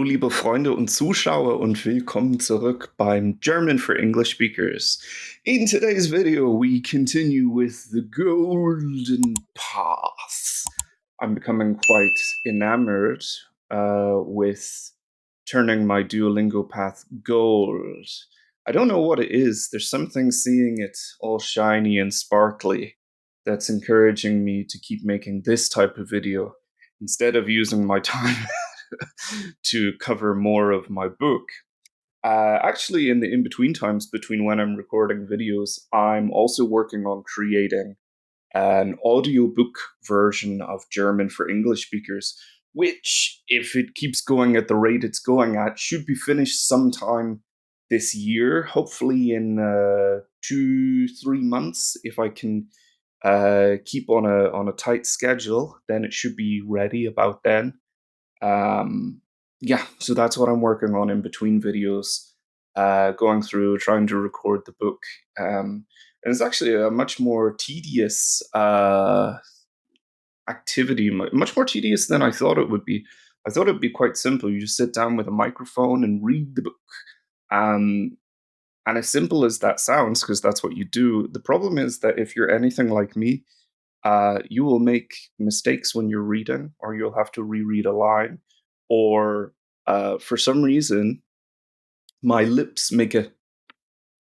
Hallo liebe Freunde und Zuschauer und willkommen zurück beim German for English Speakers. In today's video, we continue with the Golden Path. I'm becoming quite enamored with turning my Duolingo path gold. I don't know what it is. There's something seeing it all shiny and sparkly that's encouraging me to keep making this type of video instead of using my time to cover more of my book. Actually, in the in-between times between when I'm recording videos, I'm also working on creating an audiobook version of German for English speakers, which, if it keeps going at the rate it's going at, should be finished sometime this year, hopefully in 2-3 months. If I can keep on a tight schedule, then it should be ready about then. Yeah, so that's what I'm working on in between videos, going through, trying to record the book. And it's actually a much more tedious activity, much more tedious than I thought it would be. I thought it would be quite simple. You just sit down with a microphone and read the book. And as simple as that sounds, because that's what you do, the problem is that if you're anything like me, you will make mistakes when you're reading, or you'll have to reread a line, or for some reason, my lips make a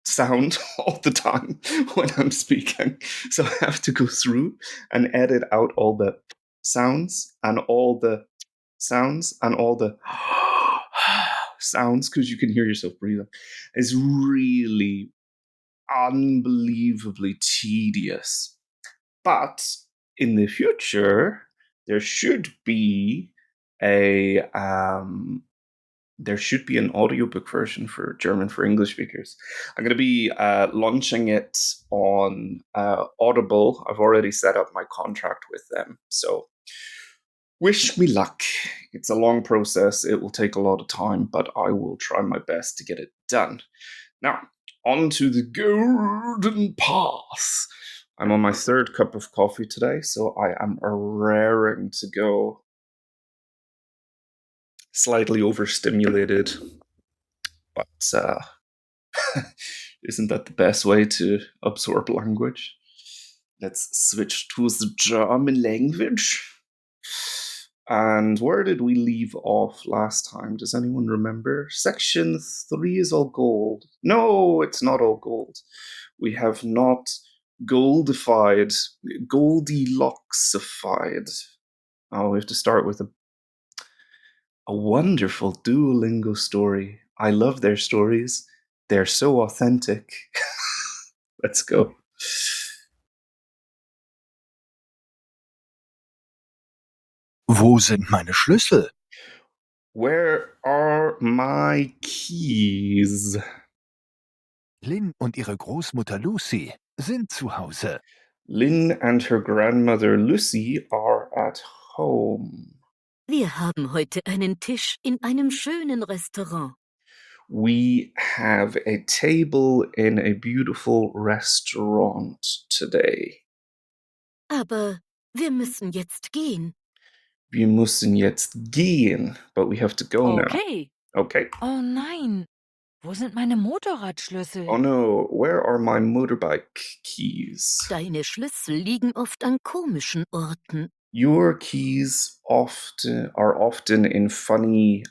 sound all the time when I'm speaking. So I have to go through and edit out all the sounds and all the sounds and all the sounds, because you can hear yourself breathing. It's really unbelievably tedious. But in the future, there should be an audiobook version for German for English speakers. I'm going to be launching it on Audible. I've already set up my contract with them. So wish me luck. It's a long process. It will take a lot of time, but I will try my best to get it done. Now, on to the Golden Path. I'm on my third cup of coffee today, so I am raring to go. Slightly overstimulated, but isn't that the best way to absorb language? Let's switch to the German language. And where did we leave off last time? Does anyone remember? Section 3 is all gold. No, it's not all gold. We have not goldified, Goldilocksified. Oh, we have to start with a wonderful Duolingo story. I love their stories. They're so authentic. Let's go. Wo sind meine Schlüssel? Where are my keys? Lynn und ihre Großmutter Lucy sind zu Hause. Lynn and her grandmother Lucy are at home. Wir haben heute einen Tisch in einem schönen Restaurant. We have a table in a beautiful restaurant today. Aber wir müssen jetzt gehen. Wir müssen jetzt gehen, but we have to go now. Okay. Oh nein, wo sind meine Motorradschlüssel? Oh no, where are my motorbike keys? Deine Schlüssel liegen oft an komischen Orten. Your keys are often in funny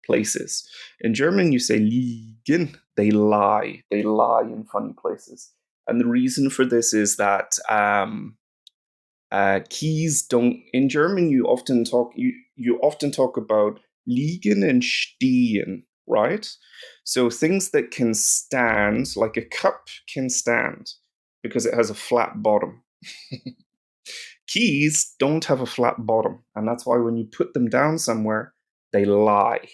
places. In German, you say liegen. They lie. They lie in funny places. And the reason for this is that keys don't. In German, you often talk about liegen and stehen, right? So things that can stand, like a cup can stand because it has a flat bottom. Keys don't have a flat bottom, and that's why when you put them down somewhere, they lie.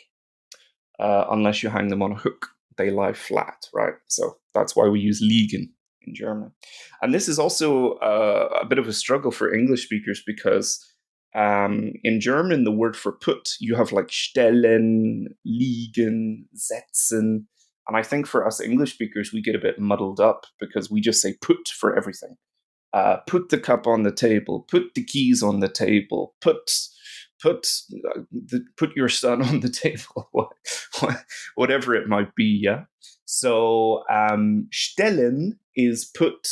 Unless you hang them on a hook, they lie flat, right? So that's why we use liegen in German. And this is also a bit of a struggle for English speakers because in German, the word for put, you have like stellen, liegen, setzen. And I think for us English speakers, we get a bit muddled up because we just say put for everything. Put the cup on the table, put the keys on the table, put put your son on the table, whatever it might be, yeah? So stellen is put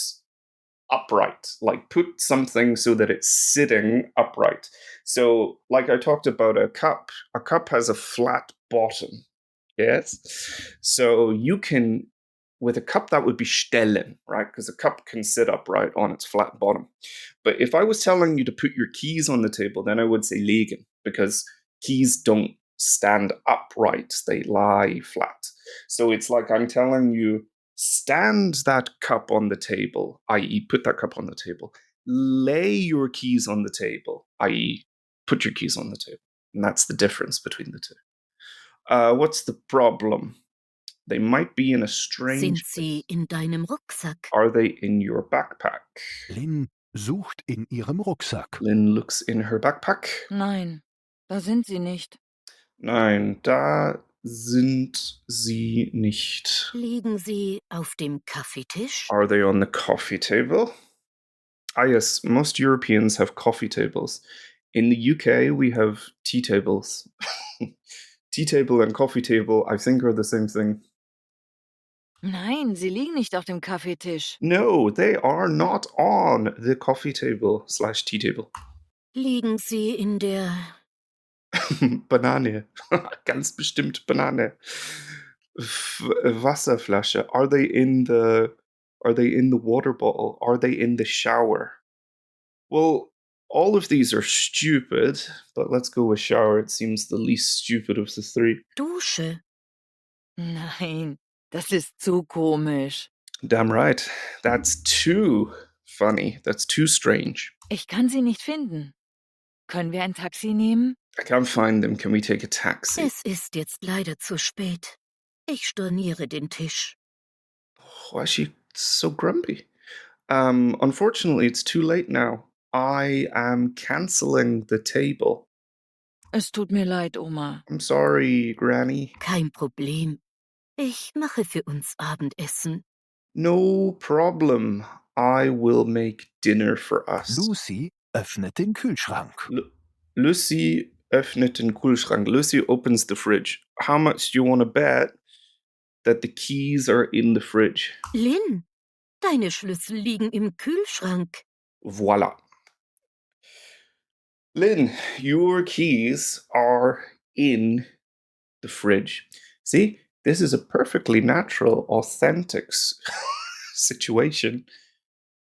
upright, like put something so that it's sitting upright. So like I talked about a cup has a flat bottom, yes? So you can, with a cup, that would be stellen, right? Because a cup can sit upright on its flat bottom. But if I was telling you to put your keys on the table, then I would say legen, because keys don't stand upright, they lie flat. So it's like I'm telling you, stand that cup on the table, i.e., put that cup on the table. Lay your keys on the table, i.e., put your keys on the table. And that's the difference between the two. What's the problem? They might be in a strange Sind sie in deinem Rucksack? Are they in your backpack? Lynn sucht in ihrem Rucksack. Lynn looks in her backpack. Nein, da sind sie nicht. Nein, da sind sie nicht. Liegen sie auf dem Kaffeetisch? Are they on the coffee table? Ah, yes, most Europeans have coffee tables. In the UK, we have tea tables. Tea table and coffee table, I think, are the same thing. Nein, sie liegen nicht auf dem Kaffeetisch. No, they are not on the coffee table / tea table. Liegen sie in der... Banane. Ganz bestimmt Banane. Wasserflasche. Are they in the water bottle? Are they in the shower? Well, all of these are stupid, but let's go with shower. It seems the least stupid of the three. Dusche? Nein, das ist zu komisch. Damn right. That's too funny. That's too strange. Ich kann sie nicht finden. Können wir ein Taxi nehmen? I can't find them. Can we take a taxi? Es ist jetzt leider zu spät. Ich storniere den Tisch. Why is she so grumpy? Unfortunately, it's too late now. I am canceling the table. Es tut mir leid, Oma. I'm sorry, Granny. Kein Problem. Ich mache für uns Abendessen. No problem. I will make dinner for us. Lucy öffnet den Kühlschrank. Lucy öffnet den Kühlschrank. Lucy opens the fridge. How much do you want to bet that the keys are in the fridge? Lynn, deine Schlüssel liegen im Kühlschrank. Voila. Lynn, your keys are in the fridge. See, this is a perfectly natural, authentic situation.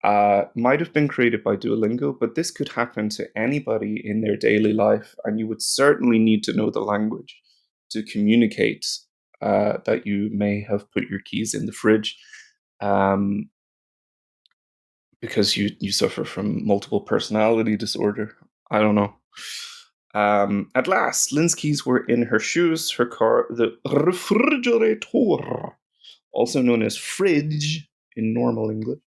Might have been created by Duolingo, but this could happen to anybody in their daily life, and you would certainly need to know the language to communicate that you may have put your keys in the fridge, because you suffer from multiple personality disorder. I don't know. At last, Lynn's keys were in her shoes, her car, the refrigerator, also known as fridge in normal English.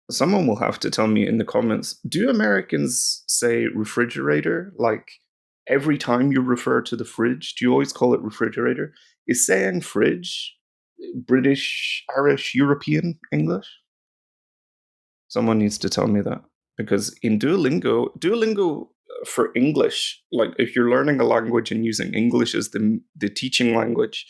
Someone will have to tell me in the comments, do Americans say refrigerator? Like every time you refer to the fridge, do you always call it refrigerator? Is saying fridge British, Irish, European English? Someone needs to tell me that. Because in Duolingo for English, like if you're learning a language and using English as the teaching language,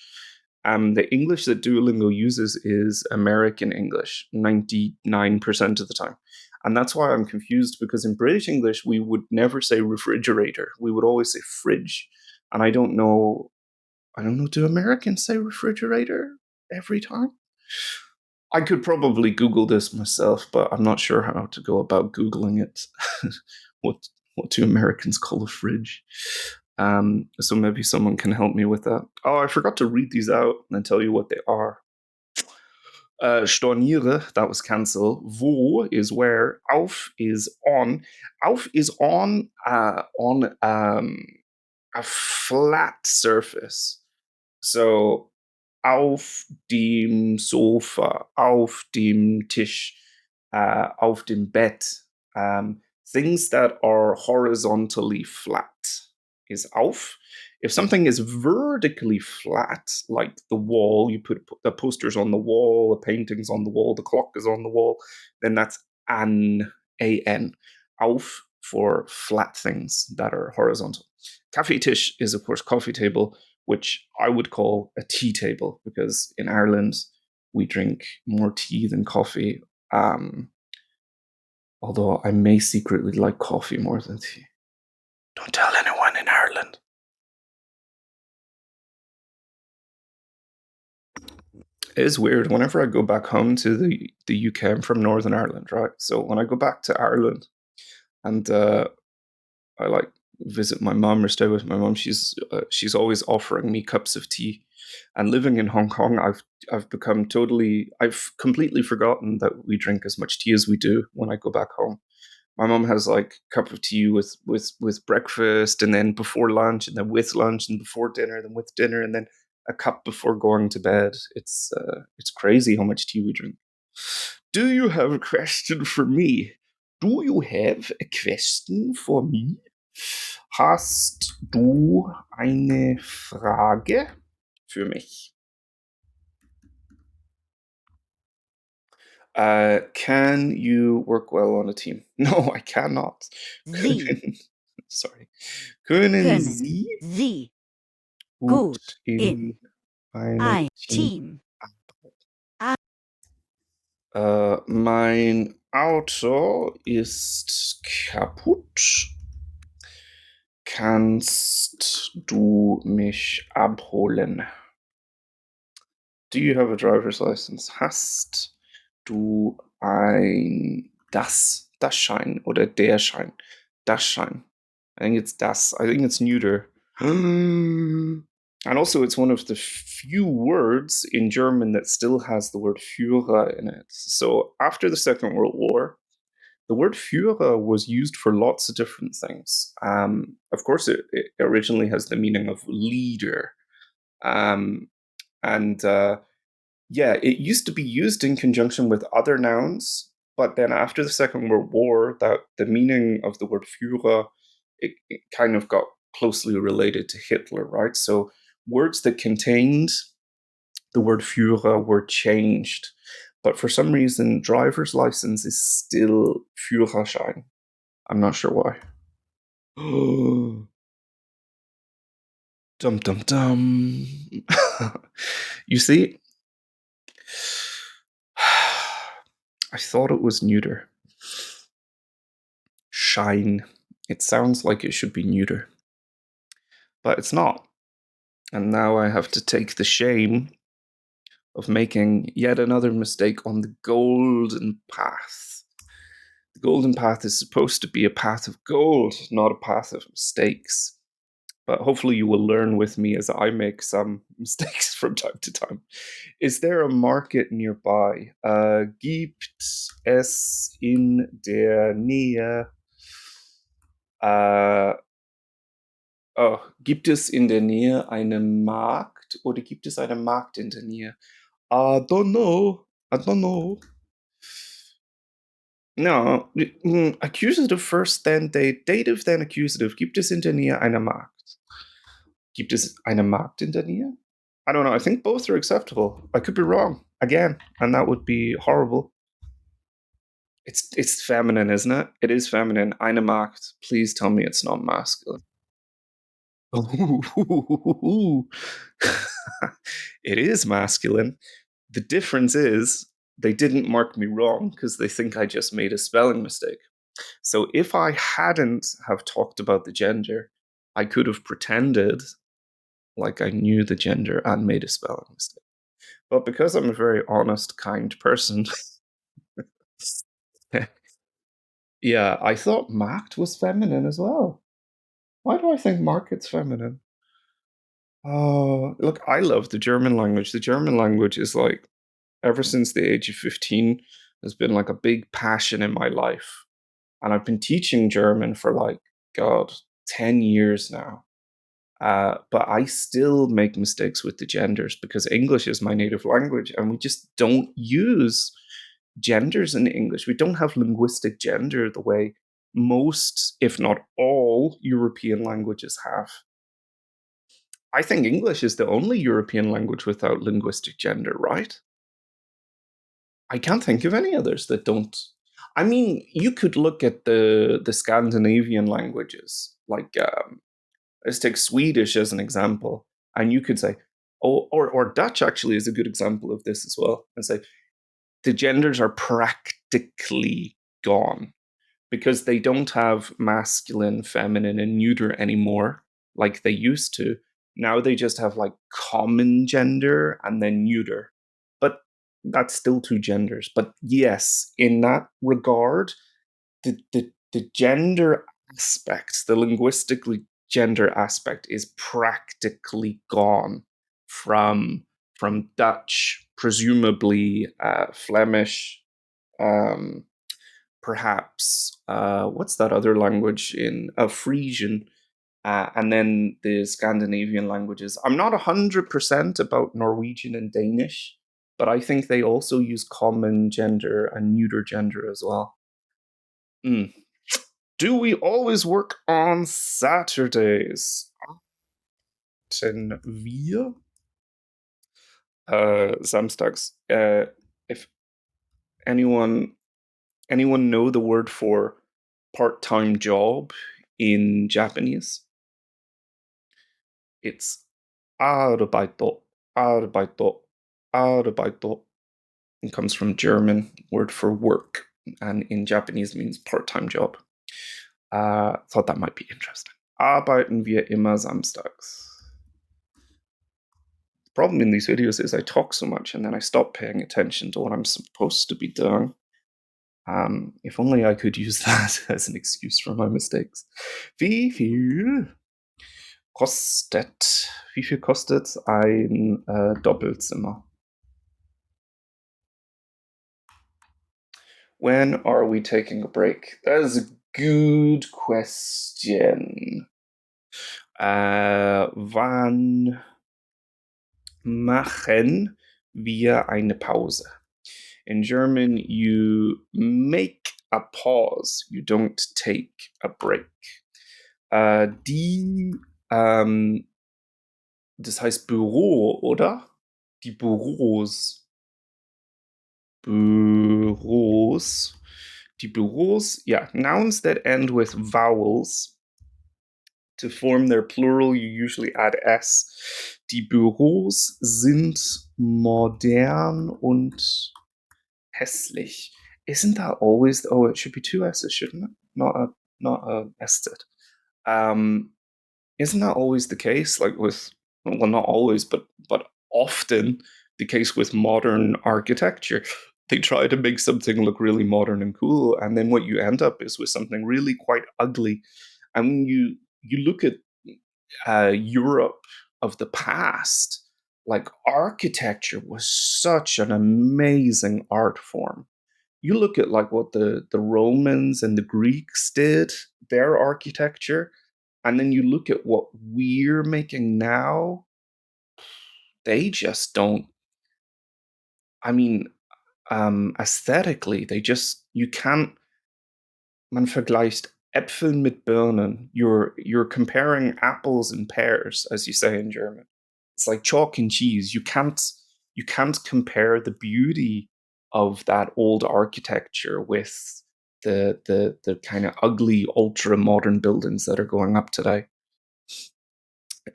the English that Duolingo uses is American English 99% of the time. And that's why I'm confused, because in British English, we would never say refrigerator. We would always say fridge. And I don't know, do Americans say refrigerator every time? I could probably Google this myself, but I'm not sure how to go about Googling it. What do Americans call a fridge? So maybe someone can help me with that. Oh, I forgot to read these out and tell you what they are. Storniere, that was cancel. Wo is where. Auf is on. Auf is on a flat surface. So auf dem Sofa, auf dem Tisch, auf dem Bett. Things that are horizontally flat is auf. If something is vertically flat, like the wall, you put the posters on the wall, the paintings on the wall, the clock is on the wall, then that's an, A-N. Auf for flat things that are horizontal. Kaffeetisch is, of course, coffee table, which I would call a tea table, because in Ireland we drink more tea than coffee. Although I may secretly like coffee more than tea. Don't tell anyone in Ireland. It is weird. Whenever I go back home to the UK, I'm from Northern Ireland, right? So when I go back to Ireland and I like visit my mum or stay with my mum, she's always offering me cups of tea. And living in Hong Kong, I've completely forgotten that we drink as much tea as we do when I go back home. My mom has like a cup of tea with breakfast, and then before lunch, and then with lunch, and before dinner, then with dinner, and then a cup before going to bed. It's crazy how much tea we drink. Do you have a question for me? Do you have a question for me? Hast du eine Frage für mich? Can you work well on a team? No, I cannot. Sie Sorry. Können können Sie Sie gut gut in in einem ein Team Team mein Auto ist kaputt. Kannst du mich abholen? Do you have a driver's license? Hast du ein das Schein oder der Schein? Das Schein. I think it's das. I think it's neuter. And also, it's one of the few words in German that still has the word Führer in it. So after the Second World War, the word Führer was used for lots of different things. Of course, it originally has the meaning of leader. Yeah, it used to be used in conjunction with other nouns, but then after the Second World War, that the meaning of the word Führer, it kind of got closely related to Hitler, right? So words that contained the word Führer were changed. But for some reason, driver's license is still Führerschein. I'm not sure why. Dum dum dum. You see, I thought it was neuter. Shine. It sounds like it should be neuter. But it's not. And now I have to take the shame of making yet another mistake on the golden path. The golden path is supposed to be a path of gold, not a path of mistakes. But hopefully you will learn with me as I make some mistakes from time to time. Is there a market nearby? Gibt es in der Nähe? Gibt es in der Nähe einen Markt oder gibt es einen Markt in der Nähe? I don't know. No, accusative first, then dative, then accusative. Gibt es in der Nähe einen Markt? Gibt es einen Markt in der Nähe? I don't know. I think both are acceptable. I could be wrong again, and that would be horrible. It's feminine, isn't it? It is feminine. Eine Markt. Please tell me it's not masculine. It is masculine. The difference is they didn't mark me wrong because they think I just made a spelling mistake. So if I hadn't have talked about the gender, I could have pretended like I knew the gender and made a spelling mistake. But because I'm a very honest, kind person, yeah, I thought marked was feminine as well. Why do I think market's feminine? Oh, look, I love the German language. The German language is like, ever since the age of 15, has been like a big passion in my life. And I've been teaching German for like, God, 10 years now. But I still make mistakes with the genders because English is my native language and we just don't use genders in English. We don't have linguistic gender the way most, if not all, European languages have. I think English is the only European language without linguistic gender, right? I can't think of any others that don't. I mean, you could look at the Scandinavian languages, like let's take Swedish as an example, and you could say, oh, or Dutch actually is a good example of this as well, and say the genders are practically gone because they don't have masculine, feminine, and neuter anymore like they used to. Now they just have like common gender and then neuter. But that's still two genders. But yes, in that regard, the gender aspect, the linguistically gender aspect, is practically gone from Dutch, presumably Flemish, um, perhaps what's that other language in Frisian, and then the Scandinavian languages. I'm not 100% about Norwegian and Danish, but I think they also use common gender and neuter gender as well. Do we always work on Saturdays? Achten wir samstags? If anyone know the word for part-time job in Japanese? It's Arbeito, Arbeito, Arbeito. It comes from German word for work, and in Japanese means part-time job. Thought that might be interesting. Arbeiten wir immer samstags? The problem in these videos is I talk so much and then I stop paying attention to what I'm supposed to be doing. If only I could use that as an excuse for my mistakes. Wie viel kostet ein Doppelzimmer? When are we taking a break? That is a good question. Wann machen wir eine Pause? In German, you make a pause. You don't take a break. Das heißt Büro, oder? Die Büros. Die Büros, yeah, nouns that end with vowels. To form their plural, you usually add S. Die Büros sind modern und hässlich. Isn't that always? Oh, it should be two S's, shouldn't it? Not a S. Isn't that always the case? Like with, well, not always, but often the case with modern architecture. They try to make something look really modern and cool, and then what you end up is with something really quite ugly. And when you look at Europe of the past, like architecture was such an amazing art form. You look at like what the Romans and the Greeks did, their architecture, and then you look at what we're making now, they just don't. I mean, aesthetically, they just, you can't. Man vergleicht Äpfel mit Birnen. You're comparing apples and pears, as you say in German. It's like chalk and cheese. You can't compare the beauty of that old architecture with the kind of ugly ultra modern buildings that are going up today.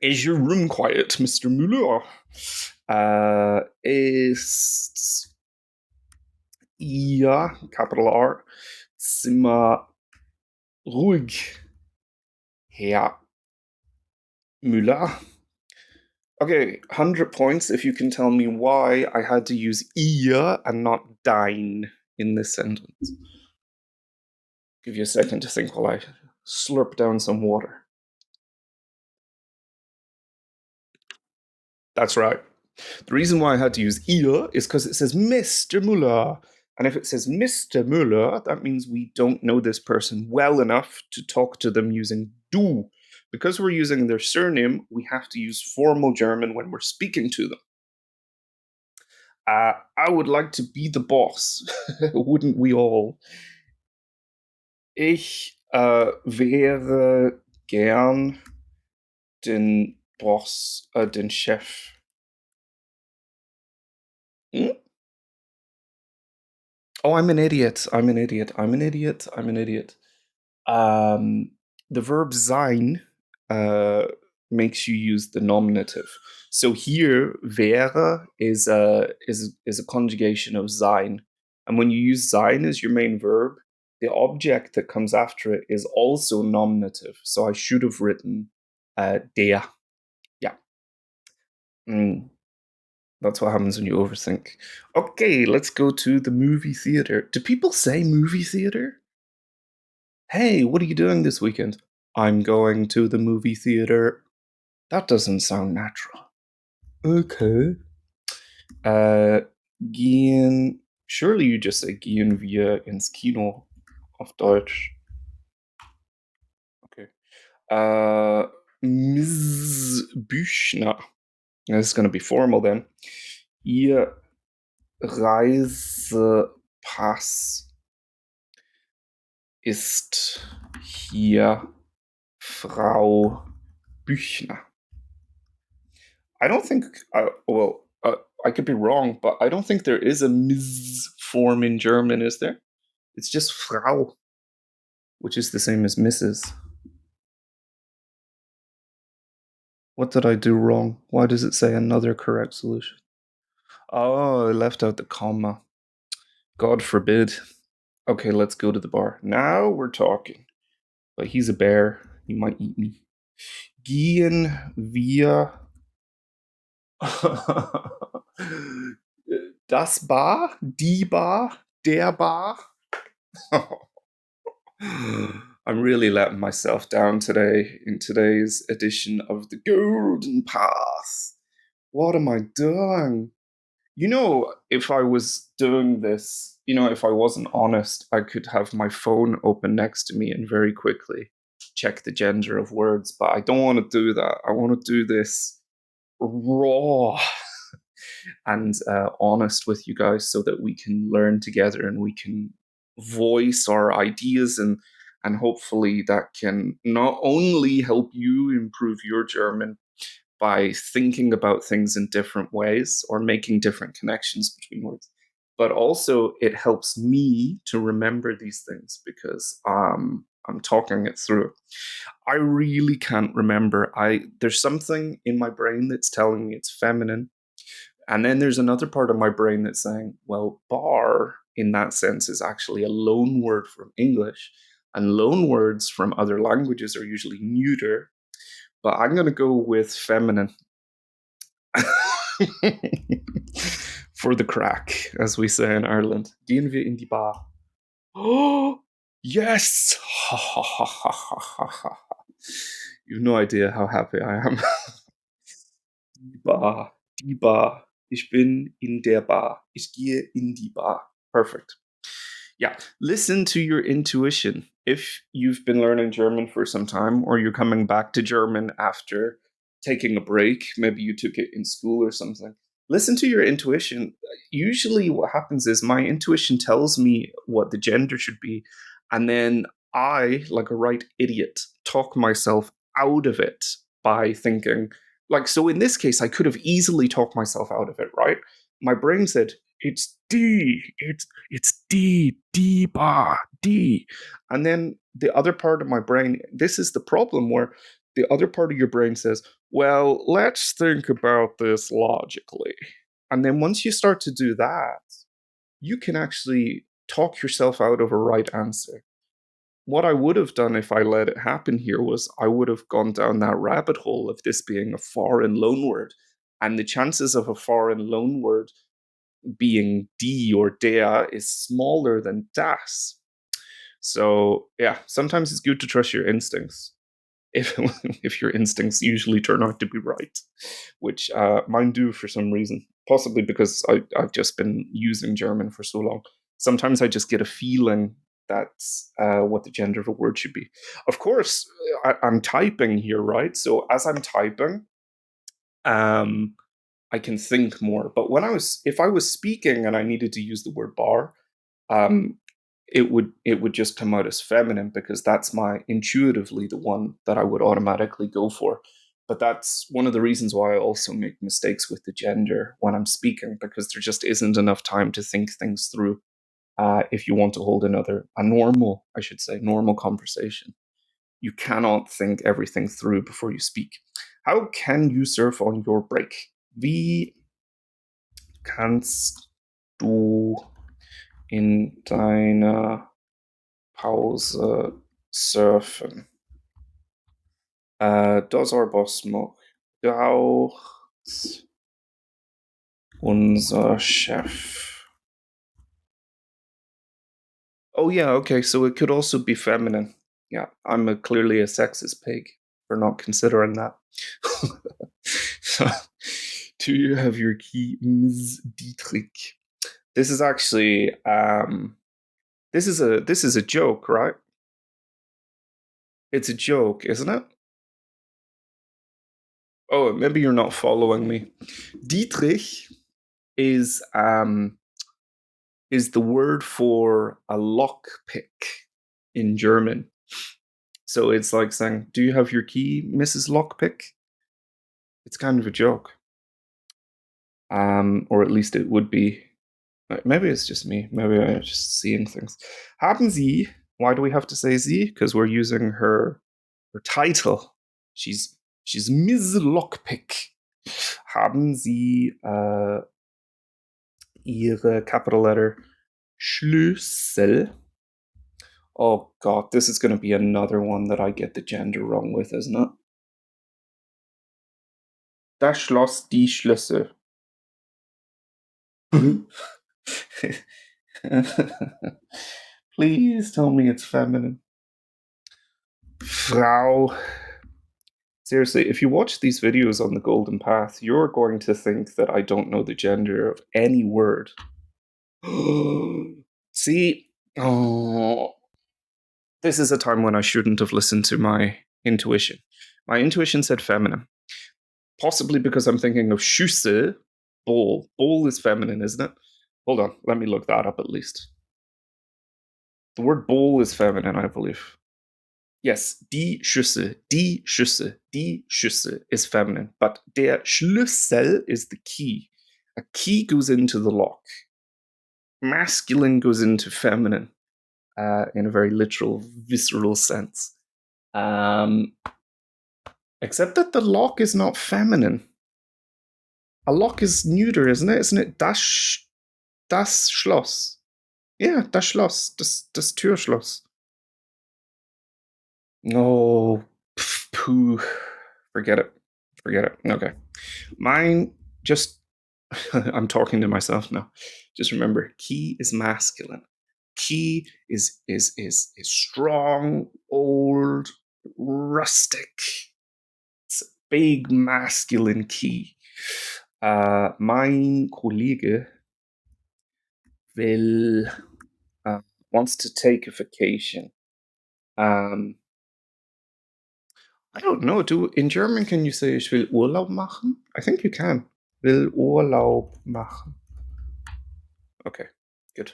Is your room quiet, Mr. Müller? Ist Ihr, capital R, Zimmer ruhig, Herr Müller? Okay, 100 points if you can tell me why I had to use ihr and not dein in this sentence. Give you a second to think while I slurp down some water. That's right. The reason why I had to use ihr is because it says Mr. Müller. And if it says Mr. Müller, that means we don't know this person well enough to talk to them using du. Because we're using their surname, we have to use formal German when we're speaking to them. I would like to be the boss. Wouldn't we all? Ich wäre gern den Boss, den Chef. Hm? Oh, I'm an idiot. I'm an idiot. I'm an idiot. I'm an idiot. The verb sein makes you use the nominative. So here, wäre is a conjugation of sein, and when you use sein as your main verb, the object that comes after it is also nominative. So I should have written der. Yeah. That's what happens when you overthink. Okay, let's go to the movie theater. Do people say movie theater? Hey, what are you doing this weekend? I'm going to the movie theater. That doesn't sound natural. Okay. Gehen. Surely you just say gehen wir ins Kino auf Deutsch. Okay. Ms. Büchner. This is going to be formal then. Ihr Reisepass ist hier, Frau Büchner. I don't think, I could be wrong, but I don't think there is a Ms form in German, is there? It's just Frau, which is the same as Mrs. What did I do wrong? Why does it say another correct solution? Oh, I left out the comma. God forbid. Okay, let's go to the bar. Now we're talking. But he's a bear. He might eat me. Gehen wir das Bar? Die Bar? Der Bar? I'm really letting myself down today in today's edition of the Golden Path. What am I doing? You know, if I was doing this, if I wasn't honest, I could have my phone open next to me and very quickly check the gender of words, but I don't want to do that. I want to do this raw and honest with you guys so that we can learn together and we can voice our ideas, and hopefully that can not only help you improve your German by thinking about things in different ways or making different connections between words, but also it helps me to remember these things because I'm talking it through. I really can't remember. There's something in my brain that's telling me it's feminine, and then there's another part of my brain that's saying, well, bar in that sense is actually a loan word from English, and loan words from other languages are usually neuter, but I'm going to go with feminine. For the crack, as we say in Ireland. Gehen wir in die Bar. Oh, yes! You have no idea how happy I am. Die Bar, die Bar. Ich bin in der Bar. Ich gehe in die Bar. Perfect. Yeah, listen to your intuition. If you've been learning German for some time, or you're coming back to German after taking a break, maybe you took it in school or something, listen to your intuition. Usually, what happens is my intuition tells me what the gender should be, and then I, like a right idiot, talk myself out of it by thinking, so in this case, I could have easily talked myself out of it, right? My brain said, it's D, it's D bar, D. And then the other part of my brain, this is the problem where the other part of your brain says, well, let's think about this logically. And then once you start to do that, you can actually talk yourself out of a right answer. What I would have done if I let it happen here was I would have gone down that rabbit hole of this being a foreign loanword. And the chances of a foreign loanword being die or der is smaller than das. So yeah, sometimes it's good to trust your instincts. If your instincts usually turn out to be right, which mine do for some reason, possibly because I've just been using German for so long. Sometimes I just get a feeling that's what the gender of a word should be. Of course, I'm typing here, right? So as I'm typing, I can think more. But if I was speaking and I needed to use the word bar, it would just come out as feminine because that's intuitively the one that I would automatically go for. But that's one of the reasons why I also make mistakes with the gender when I'm speaking, because there just isn't enough time to think things through. if you want to hold a normal conversation. You cannot think everything through before you speak. How can you surf on your break? Wie kannst du in deiner Pause surfen? Does our boss smoke? Raucht unser Chef? Oh yeah, okay, so it could also be feminine. Yeah, I'm clearly a sexist pig for not considering that. So, do you have your key, Ms. Dietrich? This is actually this is a joke, right? It's a joke, isn't it? Oh, maybe you're not following me. Dietrich is the word for a lockpick in German. So it's like saying, "Do you have your key, Mrs. Lockpick?" It's kind of a joke. Or at least it would be. Maybe it's just me. Maybe I'm just seeing things. Haben Sie? Why do we have to say Sie? Because we're using her title. She's Ms. Lockpick. Haben Sie Ihre capital letter Schlüssel? Oh God, this is going to be another one that I get the gender wrong with, isn't it? Das Schloss, die Schlüssel. Please tell me it's feminine. Frau. Seriously, if you watch these videos on the Golden Path, you're going to think that I don't know the gender of any word. See? Oh. This is a time when I shouldn't have listened to my intuition. My intuition said feminine. Possibly because I'm thinking of Schüssel, bowl. Bowl is feminine, isn't it? Hold on, let me look that up at least. The word bowl is feminine, I believe. Yes, die Schüssel is feminine, but der Schlüssel is the key. A key goes into the lock. Masculine goes into feminine in a very literal, visceral sense. Except that the lock is not feminine. A lock is neuter, isn't it? Isn't it das Schloss? Yeah, das Schloss, das Türschloss. No, pooh. Forget it. Okay. Mine, just, I'm talking to myself now. Just remember, key is masculine. Key is strong, old, rustic. It's a big masculine key. Mein Kollege wants to take a vacation. I don't know. In German can you say ich will Urlaub machen? I think you can. Will Urlaub machen. Okay, good.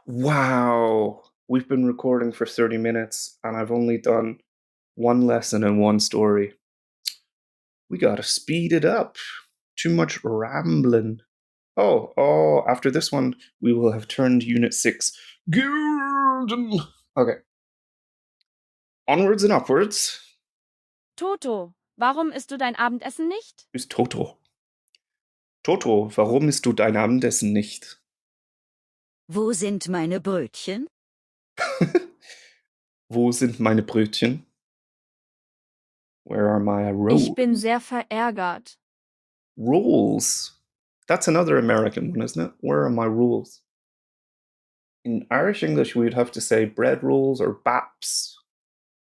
Wow, we've been recording for 30 minutes and I've only done one lesson and one story. We gotta speed it up. Too much rambling. Oh, after this one, we will have turned Unit 6 golden. Okay. Onwards and upwards. Toto, warum isst du dein Abendessen nicht? Who's Toto? Toto, warum isst du dein Abendessen nicht? Wo sind meine Brötchen? Wo sind meine Brötchen? Where are my rolls? Ich bin sehr verärgert. Rolls? That's another American one, isn't it? Where are my rolls? In Irish English, we'd have to say bread rolls or baps.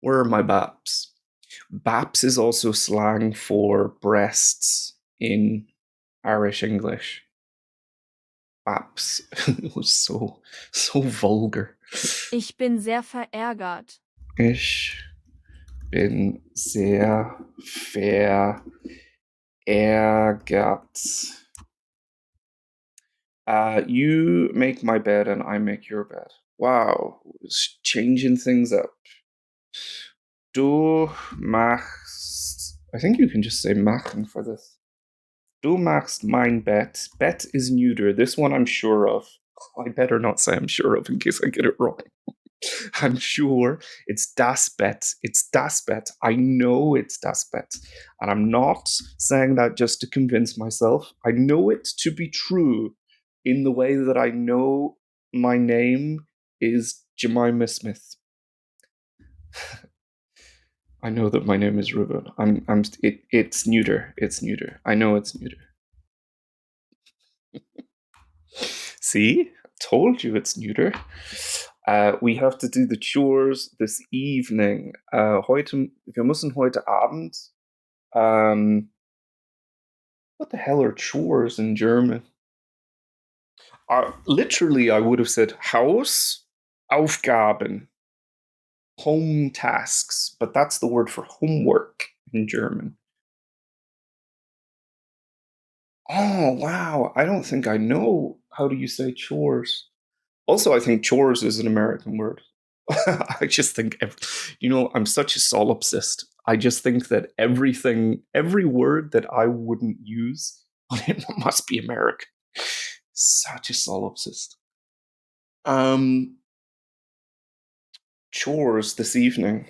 Where are my baps? Baps is also slang for breasts in Irish English. Baps. It was so vulgar. Ich bin sehr verärgert. Ich bin sehr verärgert. You make my bed and I make your bed. Wow, it's changing things up. Du machst. I think you can just say machen for this. Du machst mein Bett. Bett is neuter. This one I'm sure of. I better not say I'm sure of in case I get it wrong. I'm sure it's das Bett. It's das Bett. I know it's das Bett. And I'm not saying that just to convince myself. I know it to be true in the way that I know my name is Jemima Smith. I know that my name is Reuben. It's neuter. It's neuter. I know it's neuter. See? I told you it's neuter. We have to do the chores this evening. Wir müssen heute Abend. What the hell are chores in German? Literally, I would have said Hausaufgaben, home tasks, but that's the word for homework in German. Oh, wow. I don't think I know how do you say chores. Also, I think chores is an American word. I just think, I'm such a solipsist. I just think that every word that I wouldn't use, it must be American. Such a solipsist. Chores this evening.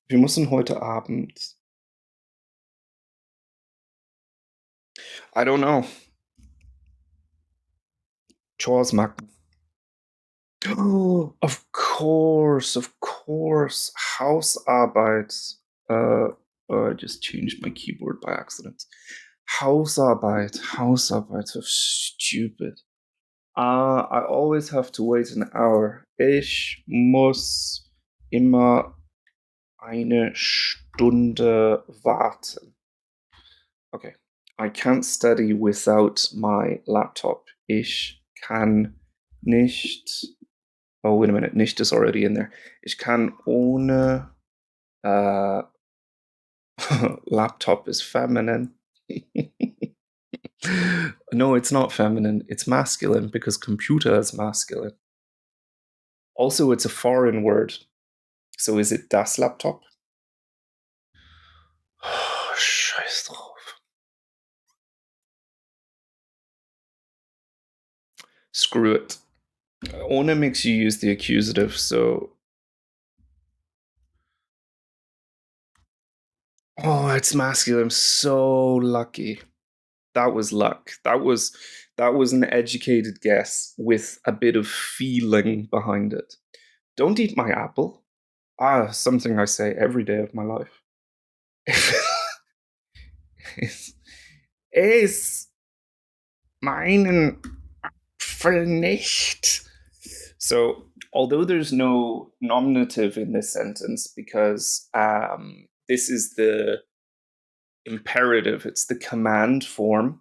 Wir müssen heute Abend. I don't know. Chores machen. Oh, of course. Hausarbeit. I just changed my keyboard by accident. Hausarbeit, so stupid. I always have to wait an hour. Ich muss immer eine Stunde warten. Okay. I can't study without my laptop. Ich kann nicht. Oh, wait a minute. Nicht is already in there. Ich kann ohne. Laptop is feminine. No, it's not feminine. It's masculine because computer is masculine. Also, it's a foreign word. So is it das Laptop? Scheiß drauf. Screw it. Ohne makes you use the accusative, so. Oh, it's masculine. I'm so lucky. That was luck. That was an educated guess with a bit of feeling behind it. Don't eat my apple. Something I say every day of my life. Iss meinen Apfel nicht. So, although there's no nominative in this sentence because this is the imperative, it's the command form.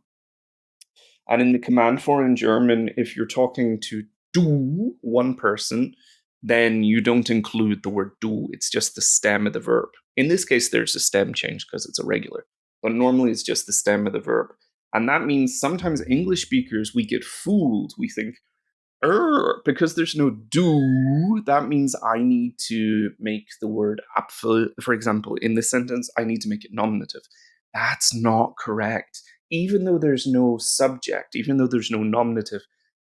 And in the command form in German, if you're talking to du, one person, then you don't include the word du. It's just the stem of the verb. In this case, there's a stem change because it's a regular. But normally it's just the stem of the verb. And that means sometimes English speakers, we get fooled. We think, because there's no du, that means I need to make the word Apfel, for example, in this sentence, I need to make it nominative. That's not correct. Even though there's no subject, even though there's no nominative,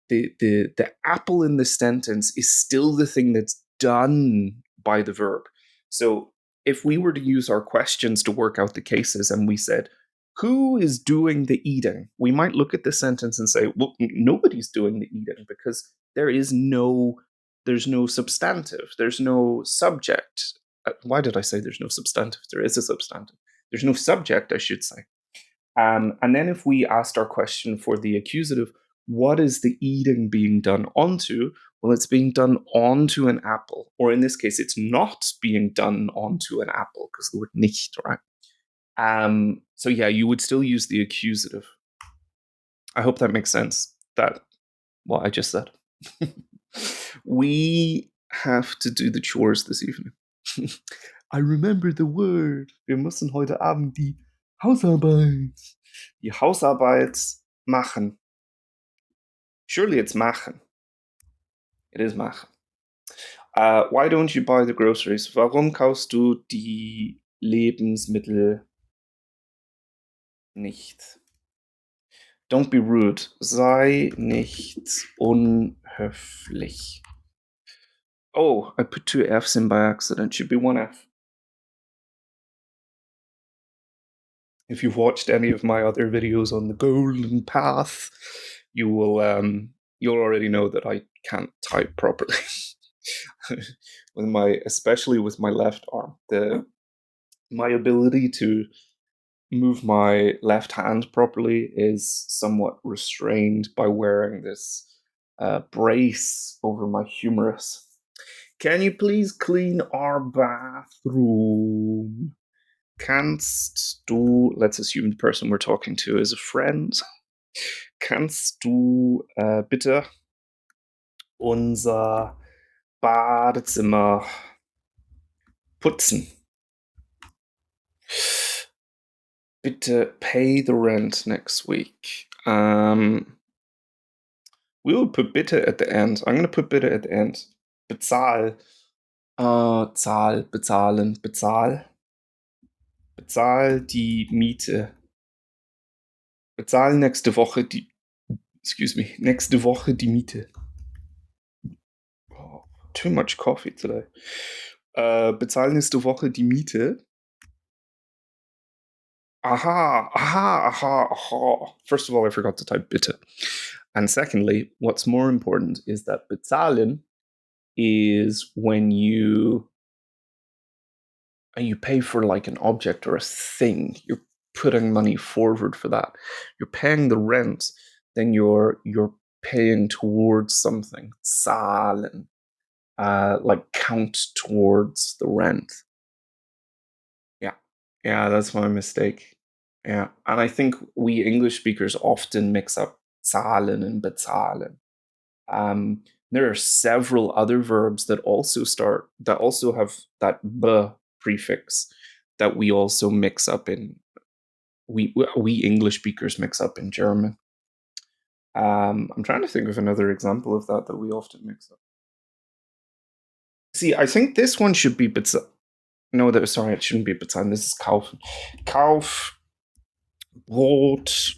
the apple in the sentence is still the thing that's done by the verb. So if we were to use our questions to work out the cases and we said, who is doing the eating? We might look at the sentence and say, well, nobody's doing the eating because there's no substantive, there's no subject. Why did I say there's no substantive? There is a substantive. There's no subject, I should say. And then if we asked our question for the accusative, what is the eating being done onto? Well, it's being done onto an apple. Or in this case, it's not being done onto an apple because the word nicht, right? So yeah, you would still use the accusative. I hope that makes sense. That what I just said. We have to do the chores this evening. I remember the word. Wir müssen heute Abend die Hausarbeit machen. Surely it's machen. It is machen. Why don't you buy the groceries? Warum kaufst du die Lebensmittel nicht? Don't be rude. Sei nicht unhöflich. Oh, I put 2 F's in by accident. Should be 1 F. If you've watched any of my other videos on the Golden Path, you'll already know that I can't type properly. Especially with my left arm. My ability to move my left hand properly is somewhat restrained by wearing this brace over my humerus. Can you please clean our bathroom? Kannst du, let's assume the person we're talking to is a friend. Kannst du bitte unser Badezimmer putzen? Bitte pay the rent next week. We will put bitte at the end. I'm going to put bitte at the end. Bezahl. Zahl, bezahlen, bezahl. Bezahl die Miete. Bezahl nächste Woche die Miete. Oh, too much coffee today. Bezahl nächste Woche die Miete. Aha. First of all, I forgot to type bitte. And secondly, what's more important is that bezahlen is when you pay for like an object or a thing. You're putting money forward for that. You're paying the rent, then you're paying towards something. Zahlen. Like count towards the rent. Yeah, that's my mistake. Yeah, and I think we English speakers often mix up zahlen and bezahlen. There are several other verbs that also have that b prefix that we also mix up in. We English speakers mix up in German. I'm trying to think of another example of that we often mix up. See, I think this one should be bezahlen. No, sorry, it shouldn't be bezahlen. This is kaufen. Kauf Brot.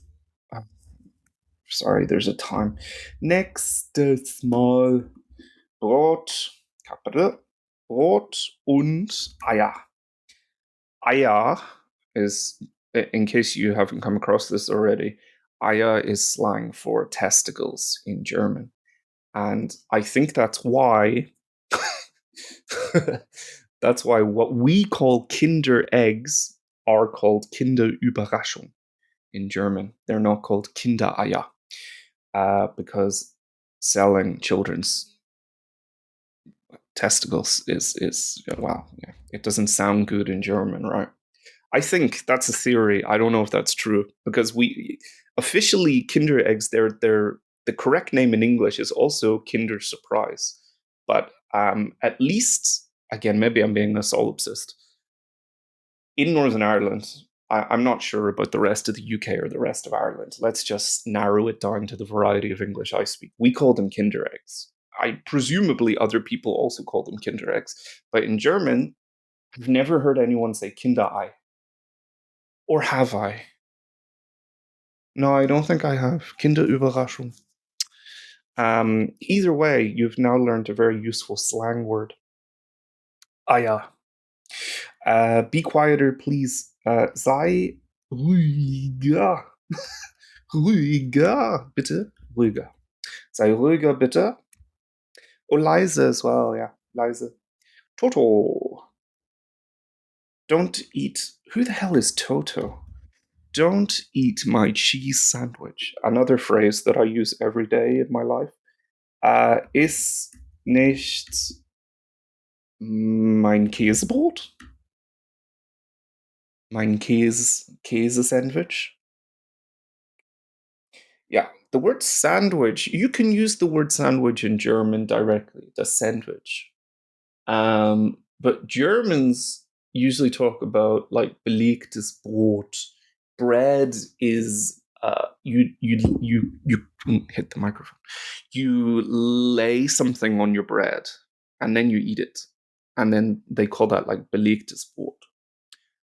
Sorry, there's a time. Nächstes Mal Brot, Kapitel, Brot und Eier. Eier is, in case you haven't come across this already, Eier is slang for testicles in German. And I think that's why what we call Kinder eggs are called Kinderüberraschung in German. They're not called Kindereier because selling children's testicles is well, yeah, it doesn't sound good in German, right? I think that's a theory. I don't know if that's true because we officially Kinder eggs. They're the correct name in English is also Kinder Surprise, but at least again, maybe I'm being a solipsist. In Northern Ireland, I'm not sure about the rest of the UK or the rest of Ireland. Let's just narrow it down to the variety of English I speak. We call them Kinder eggs. Presumably other people also call them Kinder eggs. But in German, I've never heard anyone say Kinderei. Or have I? No, I don't think I have. Kinderüberraschung. Either way, you've now learned a very useful slang word. Eier. Be quieter, please. Sei ruhiger. Ruhiger, bitte. Ruhiger. Sei ruhiger, bitte. Oh, leise as well, yeah. Leise. Toto. Don't eat. Who the hell is Toto? Don't eat my cheese sandwich. Another phrase that I use every day in my life. Iss nicht mein Käsebrot? Mein Käse-Sandwich? Yeah, the word sandwich, you can use the word sandwich in German directly, das Sandwich. But Germans usually talk about like belegtes Brot. Bread is you hit the microphone. You lay something on your bread and then you eat it. And then they call that like belegtes Brot.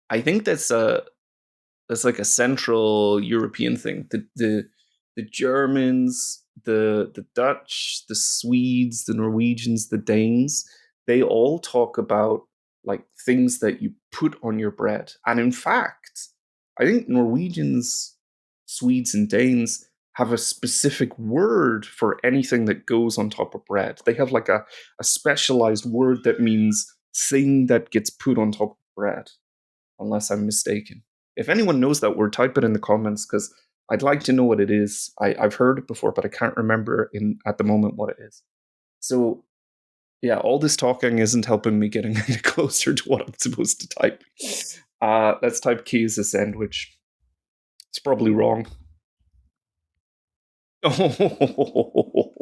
I think that's like a Central European thing. the Germans, the Dutch, the Swedes, the Norwegians, the Danes, they all talk about like things that you put on your bread. And in fact, I think Norwegians, Swedes, and Danes have a specific word for anything that goes on top of bread. They have like a specialized word that means thing that gets put on top of bread, unless I'm mistaken. If anyone knows that word, type it in the comments because I'd like to know what it is. I've heard it before, but I can't remember at the moment what it is. So yeah, all this talking isn't helping me getting any closer to what I'm supposed to type. Let's type Käse sandwich. It's probably wrong. Oh,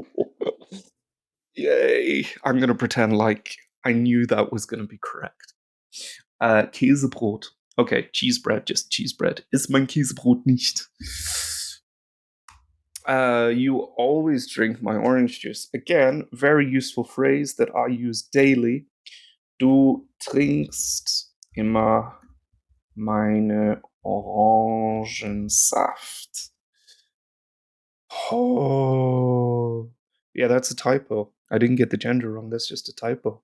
yay! I'm going to pretend like I knew that was going to be correct. Käsebrot. Okay, cheese bread, just cheese bread. Ist mein Käsebrot nicht. You always drink my orange juice. Again, very useful phrase that I use daily. Du trinkst immer meine Orangensaft. Oh. Yeah, that's a typo. I didn't get the gender wrong. That's just a typo.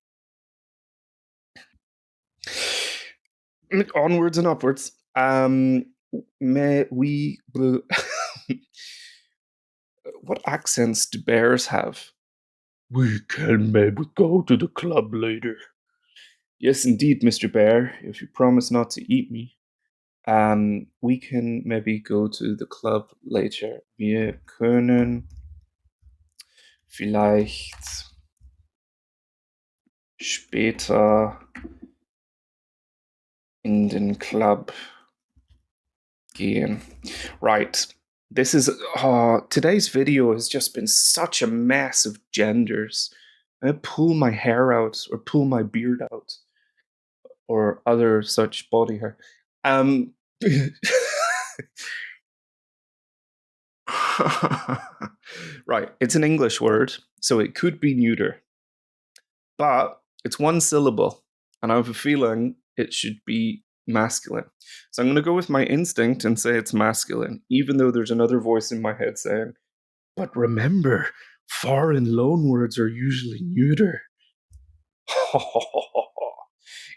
Onwards and upwards. Mais oui. What accents do bears have? We can maybe go to the club later. Yes, indeed, Mr. Bear. If you promise not to eat me, we can maybe go to the club later. Wir können vielleicht später in den Club gehen. Right. This is today's video has just been such a mess of genders. I pull my hair out or pull my beard out or other such body hair. Right, it's an English word, so it could be neuter, but it's one syllable, and I have a feeling it should be masculine. So I'm going to go with my instinct and say it's masculine, even though there's another voice in my head saying, but remember, foreign loanwords are usually neuter.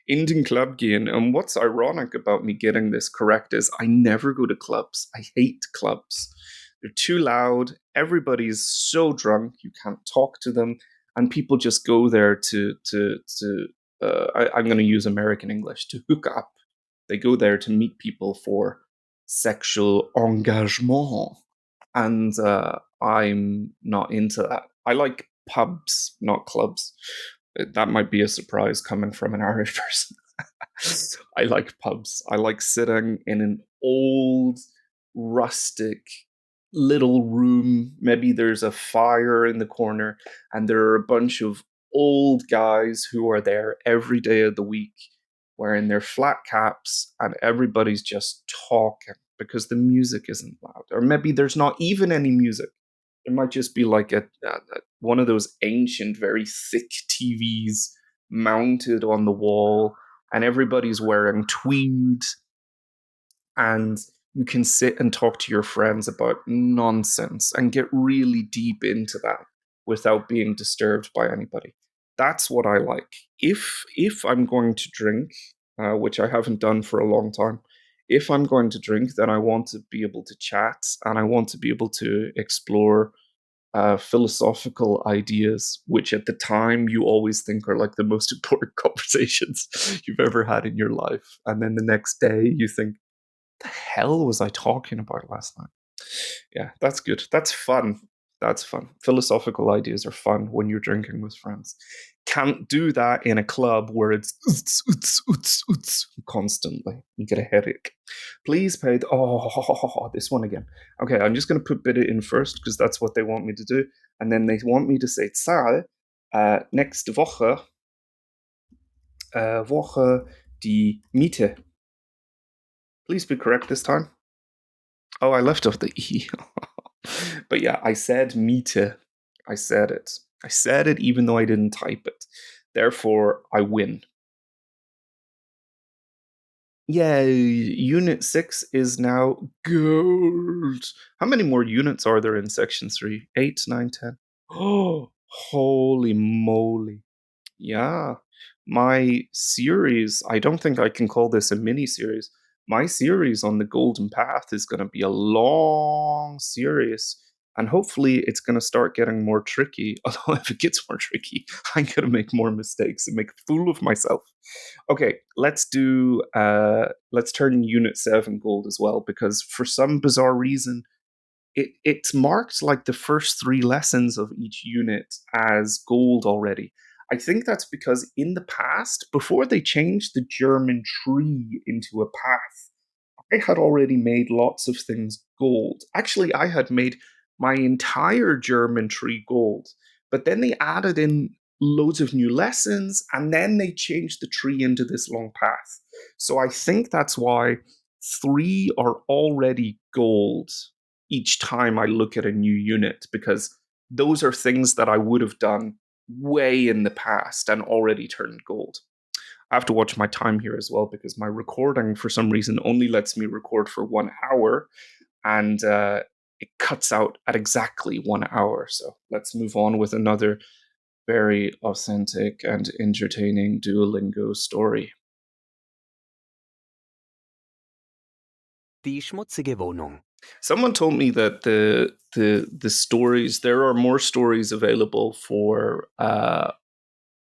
In den Club gehen. And what's ironic about me getting this correct is I never go to clubs. I hate clubs. They're too loud. Everybody's so drunk. You can't talk to them. And people just go there I'm going to use American English, to hook up. They go there to meet people for sexual engagement. And I'm not into that. I like pubs, not clubs. That might be a surprise coming from an Irish person. I like pubs. I like sitting in an old, rustic little room. Maybe there's a fire in the corner, and there are a bunch of old guys who are there every day of the week wearing their flat caps, and everybody's just talking because the music isn't loud. Or maybe there's not even any music. There might just be like one of those ancient, very thick TVs mounted on the wall, and everybody's wearing tweed, and you can sit and talk to your friends about nonsense and get really deep into that without being disturbed by anybody. That's what I like. If I'm going to drink, which I haven't done for a long time, if I'm going to drink, then I want to be able to chat, and I want to be able to explore philosophical ideas, which at the time you always think are like the most important conversations you've ever had in your life. And then the next day you think, the hell was I talking about last night? Yeah, that's good. That's fun. That's fun. Philosophical ideas are fun when you're drinking with friends. Can't do that in a club where it's constantly. You get a headache. Please pay this one again. Okay, I'm just going to put bitte in first because that's what they want me to do. And then they want me to say Zahl. Nächste Woche. Woche die Miete. Please be correct this time. Oh, I left off the E. But yeah, I said Miete. I said it. I said it even though I didn't type it. Therefore, I win. Yeah, Unit 6 is now gold. How many more units are there in Section 3? 8, 9, 10. Oh, holy moly. Yeah. My series, I don't think I can call this a mini series. My series on the Golden Path is going to be a long series, and hopefully it's going to start getting more tricky. Although, if it gets more tricky, I'm going to make more mistakes and make a fool of myself. Okay, let's turn Unit 7 gold as well, because for some bizarre reason, it's marked like the first 3 lessons of each unit as gold already. I think that's because in the past, before they changed the German tree into a path, I had already made lots of things gold. Actually, I had made my entire German tree gold, but then they added in loads of new lessons, and then they changed the tree into this long path. So I think that's why 3 are already gold each time I look at a new unit, because those are things that I would have done way in the past and already turned gold. I have to watch my time here as well, because my recording, for some reason, only lets me record for 1 hour, and it cuts out at exactly 1 hour. So let's move on with another very authentic and entertaining Duolingo story. Die schmutzige Wohnung. Someone told me that the stories, there are more stories available for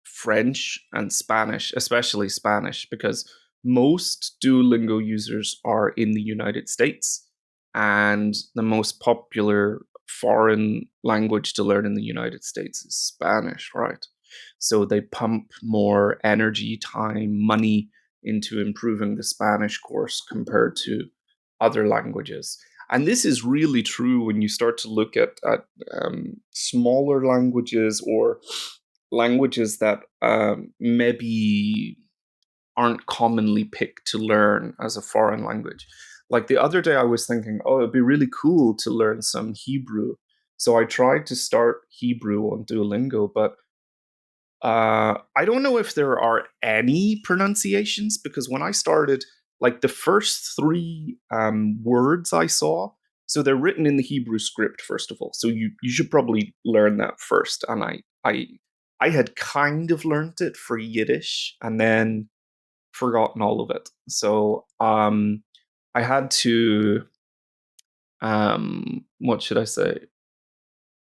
French and Spanish, especially Spanish, because most Duolingo users are in the United States, and the most popular foreign language to learn in the United States is Spanish, right? So they pump more energy, time, money into improving the Spanish course compared to other languages. And this is really true when you start to look at smaller languages, or languages that maybe aren't commonly picked to learn as a foreign language. Like the other day, I was thinking, oh, it'd be really cool to learn some Hebrew. So I tried to start Hebrew on Duolingo, but I don't know if there are any pronunciations, because when I started, like the first 3 words I saw, so they're written in the Hebrew script first of all. So you should probably learn that first. And I had kind of learned it for Yiddish and then forgotten all of it. So I had to what should I say?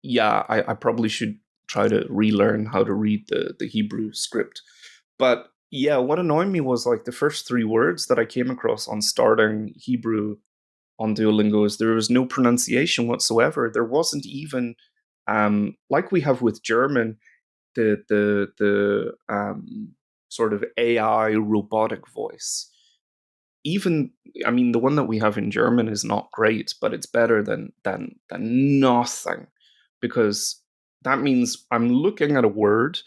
Yeah, I probably should try to relearn how to read the Hebrew script. But yeah, what annoyed me was like the first 3 words that I came across on starting Hebrew on Duolingo is there was no pronunciation whatsoever. There wasn't even like we have with German, the sort of AI robotic voice. Even, I mean, the one that we have in German is not great, but it's better than nothing, because that means I'm looking at a word,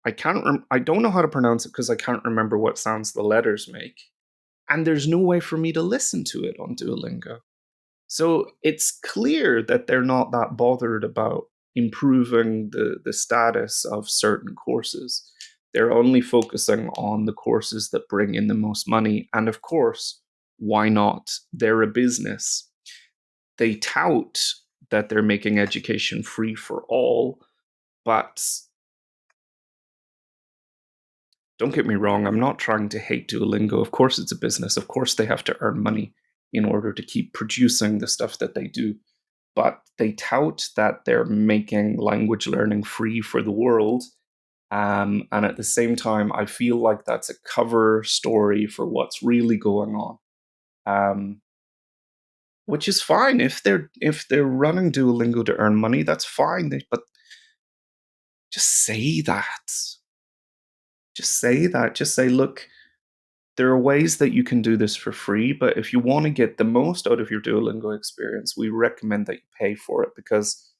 I don't know how to pronounce it because I can't remember what sounds the letters make, and there's no way for me to listen to it on Duolingo. So it's clear that they're not that bothered about improving the status of certain courses. They're only focusing on the courses that bring in the most money. And of course, why not? They're a business. They tout that they're making education free for all, but don't get me wrong, I'm not trying to hate Duolingo. Of course, it's a business. Of course, they have to earn money in order to keep producing the stuff that they do. But they tout that they're making language learning free for the world. And at the same time, I feel like that's a cover story for what's really going on. Which is fine if they're running Duolingo to earn money, that's fine. But just say that. Just say that. Just say, look, there are ways that you can do this for free, but if you want to get the most out of your Duolingo experience, we recommend that you pay for it, because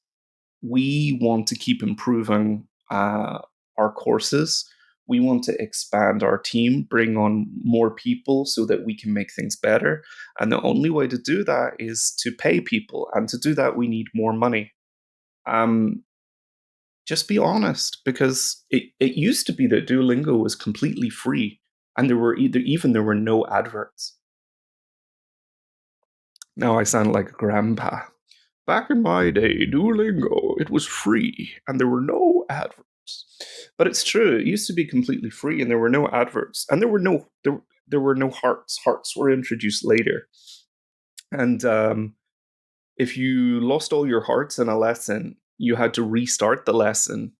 we want to keep improving our courses. We want to expand our team, bring on more people so that we can make things better. And the only way to do that is to pay people. And to do that, we need more money. Just be honest, because it used to be that Duolingo was completely free. And there were no adverts. Now I sound like a grandpa. Back in my day, Duolingo, it was free, and there were no adverts. But it's true, it used to be completely free, and there were no adverts, and there were no hearts. Hearts were introduced later. And if you lost all your hearts in a lesson, you had to restart the lesson,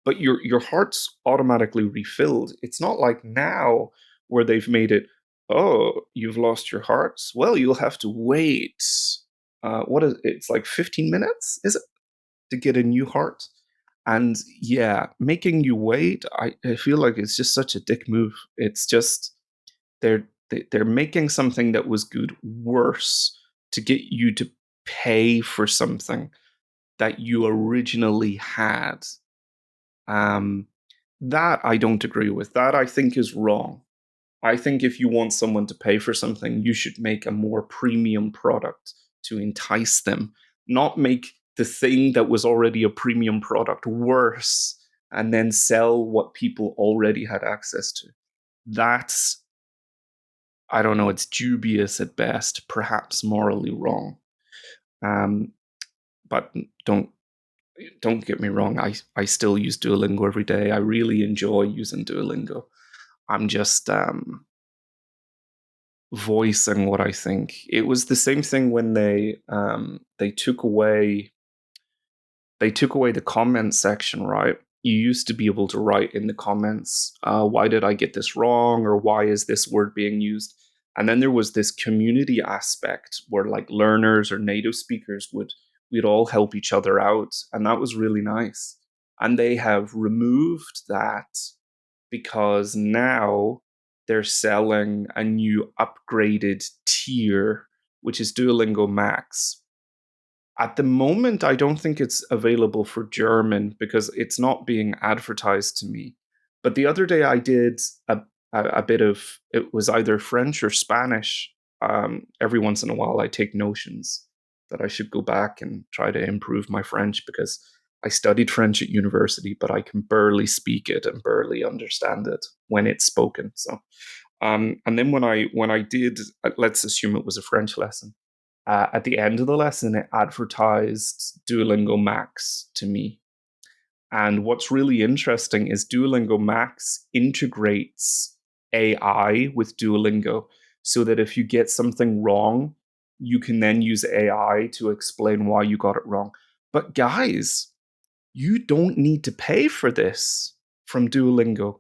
but your heart's automatically refilled. It's not like now where they've made it, oh, you've lost your hearts? Well, you'll have to wait. It's like 15 minutes, is it, to get a new heart? And yeah, making you wait, I feel like it's just such a dick move. It's just they're making something that was good worse to get you to pay for something that you originally had. That I don't agree with. That I think is wrong. I think if you want someone to pay for something, you should make a more premium product to entice them, not make the thing that was already a premium product worse and then sell what people already had access to. That's, I don't know, it's dubious at best, perhaps morally wrong. But don't get me wrong, I still use Duolingo every day. I really enjoy using Duolingo. I'm just voicing what I think. It was the same thing when they took away the comment section, right? You used to be able to write in the comments, why did I get this wrong, or why is this word being used? And then there was this community aspect where like learners or native speakers we'd all help each other out, and that was really nice. And they have removed that because now they're selling a new upgraded tier, which is Duolingo Max. At the moment, I don't think it's available for German because it's not being advertised to me. But the other day I did a bit of, it was either French or Spanish. Every once in a while I take notions that I should go back and try to improve my French because I studied French at university, but I can barely speak it and barely understand it when it's spoken. So, and then when I did, let's assume it was a French lesson. At the end of the lesson, it advertised Duolingo Max to me. And what's really interesting is Duolingo Max integrates AI with Duolingo so that if you get something wrong, you can then use AI to explain why you got it wrong. But guys, you don't need to pay for this from Duolingo.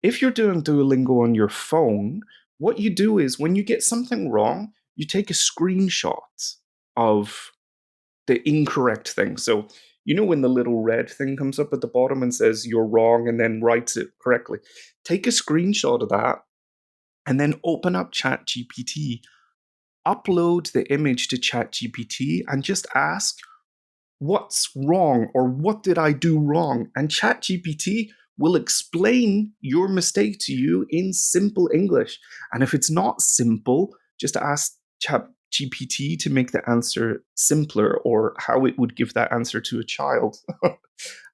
If you're doing Duolingo on your phone, what you do is when you get something wrong, you take a screenshot of the incorrect thing. So, you know, when the little red thing comes up at the bottom and says you're wrong and then writes it correctly, take a screenshot of that and then open up ChatGPT, upload the image to ChatGPT and just ask, what's wrong or what did I do wrong? And ChatGPT will explain your mistake to you in simple English. And if it's not simple, just ask ChatGPT to make the answer simpler or how it would give that answer to a child.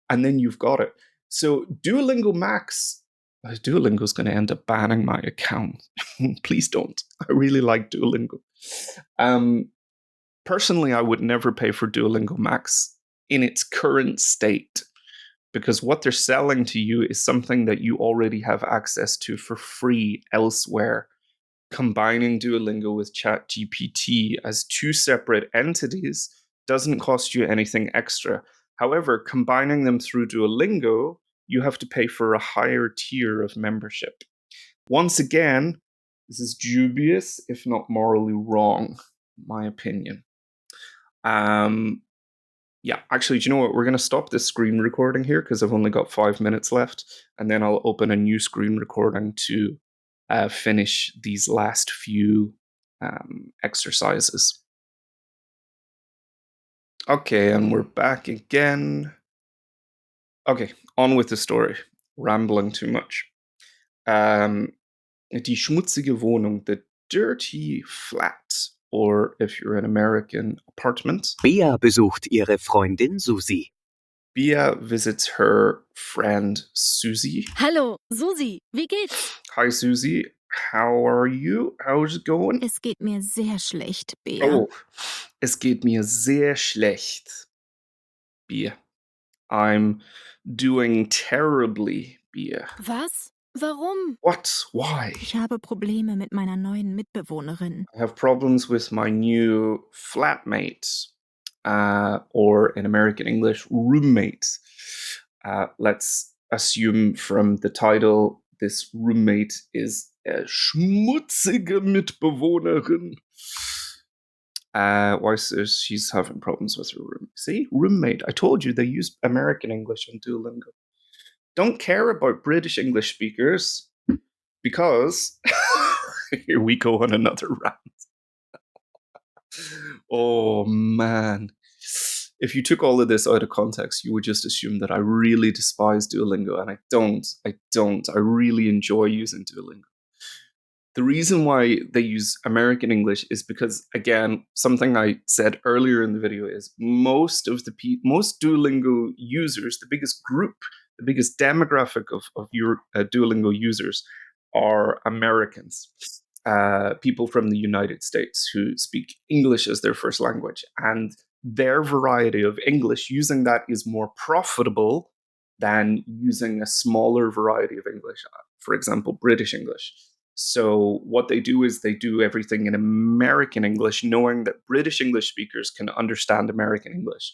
And then you've got it. So Duolingo Max, Duolingo's going to end up banning my account. Please don't. I really like Duolingo. Personally, I would never pay for Duolingo Max in its current state because what they're selling to you is something that you already have access to for free elsewhere. Combining Duolingo with ChatGPT as two separate entities doesn't cost you anything extra. However, combining them through Duolingo, you have to pay for a higher tier of membership. Once again, this is dubious, if not morally wrong, in my opinion. Yeah, actually, do you know what? We're going to stop this screen recording here because I've only got 5 minutes left, and then I'll open a new screen recording to finish these last few exercises. Okay, and we're back again. Okay, on with the story. Rambling too much. Die schmutzige Wohnung, the dirty flat, or if you're an American, apartment. Bea besucht ihre Freundin Susi. Bea visits her friend Susie. Hallo, Susi, wie geht's? Hi, Susie. How are you? How's it going? Es geht mir sehr schlecht, Bea. Oh, es geht mir sehr schlecht, Bea. I'm doing terribly, Bea. Was? Warum? What? Why? Ich habe Probleme mit meiner neuen Mitbewohnerin. I have problems with my new flatmate, or in American English, roommate. Let's assume from the title, this roommate is a schmutzige Mitbewohnerin. Why says she's having problems with her room? See, roommate. I told you they use American English on Duolingo. Don't care about British English speakers because here we go on another rant. Oh man. If you took all of this out of context, you would just assume that I really despise Duolingo, and I don't. I really enjoy using Duolingo. The reason why they use American English is because, again, something I said earlier in the video is most Duolingo users, the biggest group, the biggest demographic of your Duolingo users are Americans, people from the United States who speak English as their first language. And their variety of English, using that is more profitable than using a smaller variety of English, for example, British English. So what they do is they do everything in American English, knowing that British English speakers can understand American English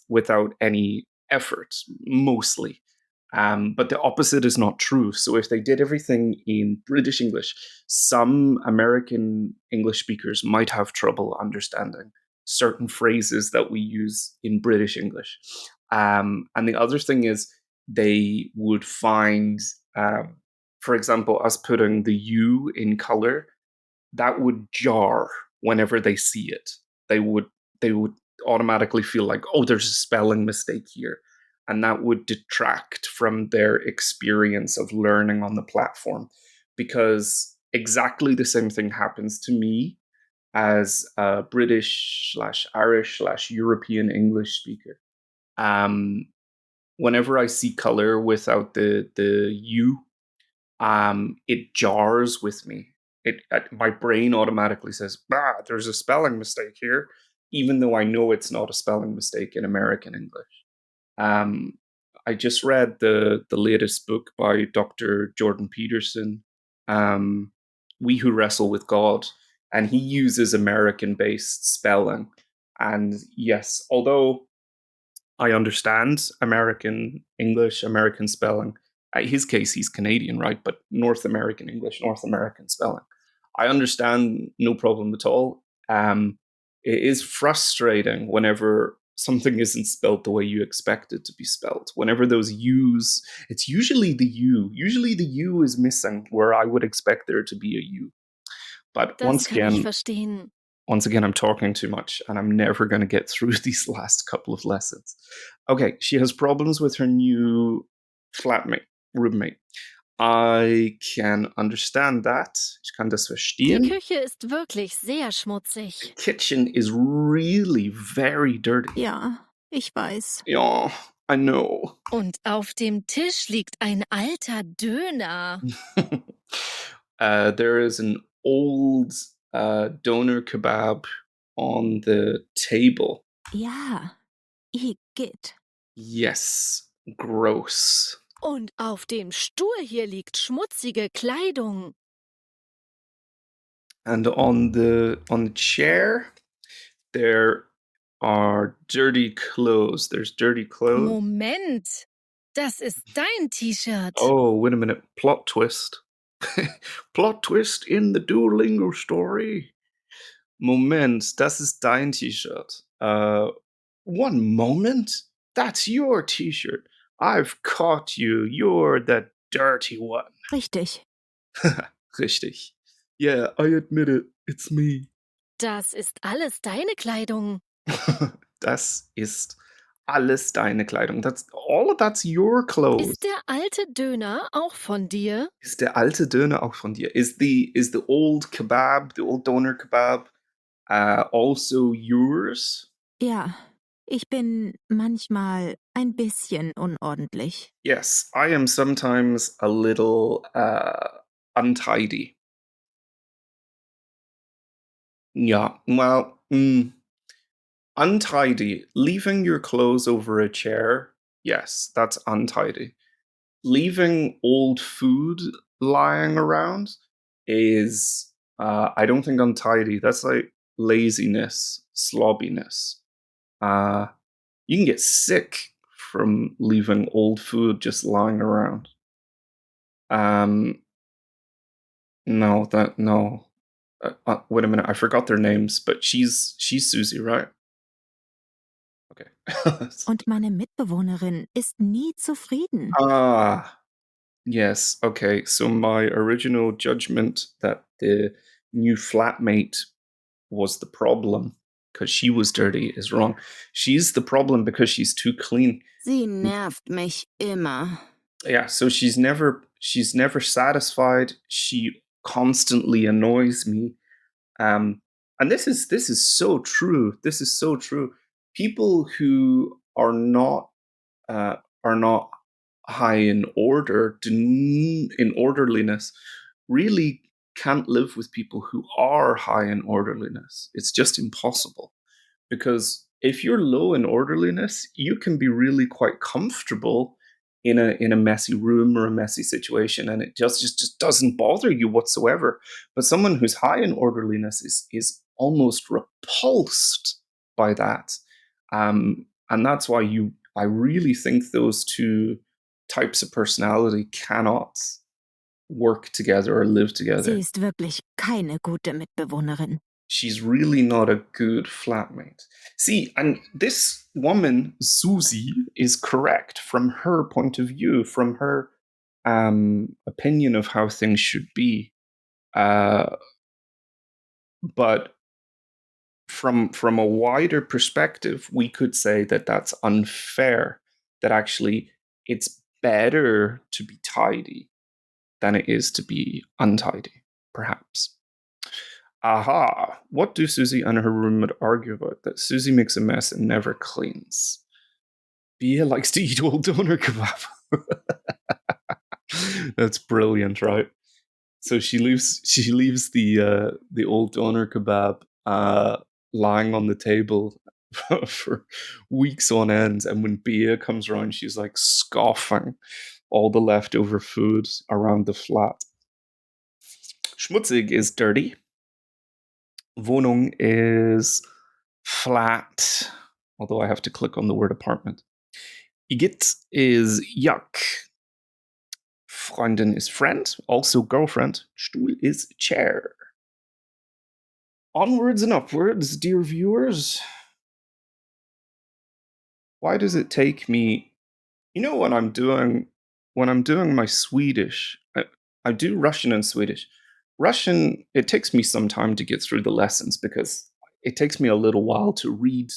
without any effort, mostly. But the opposite is not true. So if they did everything in British English, some American English speakers might have trouble understanding certain phrases that we use in British English. And the other thing is they would find, for example, us putting the U in color, that would jar whenever they see it. They would automatically feel like, oh, there's a spelling mistake here. And that would detract from their experience of learning on the platform, because exactly the same thing happens to me as a British/Irish/European English speaker. Whenever I see color without the U, it jars with me. My brain automatically says, there's a spelling mistake here, even though I know it's not a spelling mistake in American English. I just read the latest book by Dr. Jordan Peterson, We Who Wrestle with God, and he uses American-based spelling. And yes, although I understand American English, American spelling, in his case, he's Canadian, right? But North American English, North American spelling, I understand, no problem at all. It is frustrating whenever something isn't spelled the way you expect it to be spelled. Whenever those U's, it's usually the U. Usually the U is missing where I would expect there to be a U. But Das kann ich verstehen. once again, I'm talking too much and I'm never going to get through these last couple of lessons. Okay, she has problems with her new roommate. I can understand that. Ich kann das Die verstehen. Küche ist wirklich sehr schmutzig. Kitchen is really very dirty. Ja, ich weiß. Yeah, I know. Und auf dem Tisch liegt ein alter Döner. There is an old doner kebab on the table. Ja, igitt. Yes, gross. Und auf dem Stuhl hier liegt schmutzige Kleidung. And on the chair, there are dirty clothes. There's dirty clothes. Moment, das ist dein T-Shirt. Oh, wait a minute. Plot twist. Plot twist in the Duolingo story. Moment, das ist dein T-Shirt. One moment? That's your T-shirt. I've caught you. You're the dirty one. Richtig. Richtig. Yeah, I admit it. It's me. Das ist alles deine Kleidung. Das ist alles deine Kleidung. All of that's your clothes. Ist der alte Döner auch von dir? Ist der alte Döner auch von dir? Is the old kebab, the old doner kebab, also yours? Ja, Ich bin manchmal ein bisschen unordentlich. Yes, I am sometimes a little untidy. Yeah, well, untidy. Leaving your clothes over a chair, yes, that's untidy. Leaving old food lying around is, I don't think untidy. That's like laziness, slobbiness. You can get sick from leaving old food just lying around. No, no. Wait a minute, I forgot their names, but she's Susie, right? Okay. Und meine Mitbewohnerin ist nie zufrieden. Ah, yes. Okay, so my original judgment that the new flatmate was the problem because she was dirty is wrong. She's the problem because she's too clean. Sie nervt mich immer. Yeah, so she's never satisfied. She constantly annoys me. And this is so true. This is so true. People who uh, are not high in in orderliness, really can't live with people who are high in orderliness. It's just impossible. Because if you're low in orderliness, you can be really quite comfortable in a messy room or a messy situation, and it just doesn't bother you whatsoever. But someone who's high in orderliness is almost repulsed by that, and that's why I really think those two types of personality cannot work together or live together. Sie ist wirklich keine gute Mitbewohnerin. She's really not a good flatmate. See, and this woman, Susie, is correct from her point of view, from her opinion of how things should be. But from a wider perspective, we could say that that's unfair. That actually, it's better to be tidy than it is to be untidy, perhaps. Aha! What do Susie and her roommate argue about? That Susie makes a mess and never cleans. Bia likes to eat old doner kebab. That's brilliant, right? So she leaves the old doner kebab lying on the table for weeks on end, and when Bia comes around, she's like scoffing all the leftover food around the flat. Schmutzig is dirty. Wohnung is flat, although I have to click on the word apartment. Igitt is yuck. Freundin is friend, also girlfriend. Stuhl is chair. Onwards and upwards, dear viewers. Why does it take me... You know, when I'm doing my Swedish, I do Russian and Swedish. Russian, it takes me some time to get through the lessons because it takes me a little while to read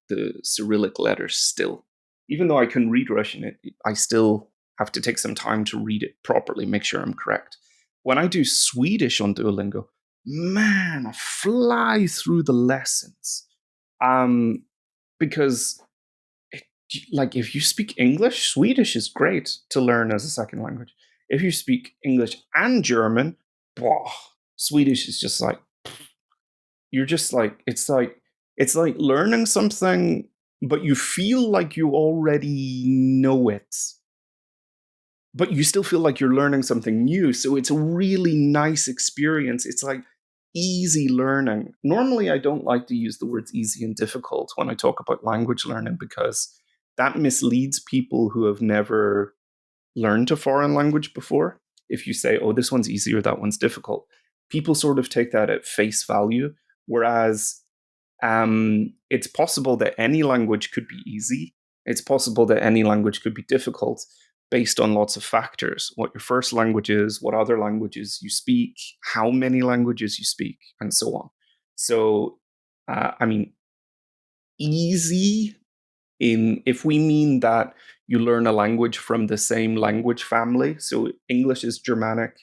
the Cyrillic letters still. Even though I can read Russian, I still have to take some time to read it properly, make sure I'm correct. When I do Swedish on Duolingo, man, I fly through the lessons. Because like if you speak English, Swedish is great to learn as a second language. If you speak English and German, Swedish is just like you're just like it's like learning something, but you feel like you already know it, but you still feel like you're learning something new. So it's a really nice experience. It's like easy learning. Normally, I don't like to use the words easy and difficult when I talk about language learning because that misleads people who have never learned a foreign language before. If you say, oh, this one's easy or that one's difficult, people sort of take that at face value. Whereas it's possible that any language could be easy. It's possible that any language could be difficult based on lots of factors. What your first language is, what other languages you speak, how many languages you speak, and so on. So, I mean, easy if we mean that you learn a language from the same language family. So English is Germanic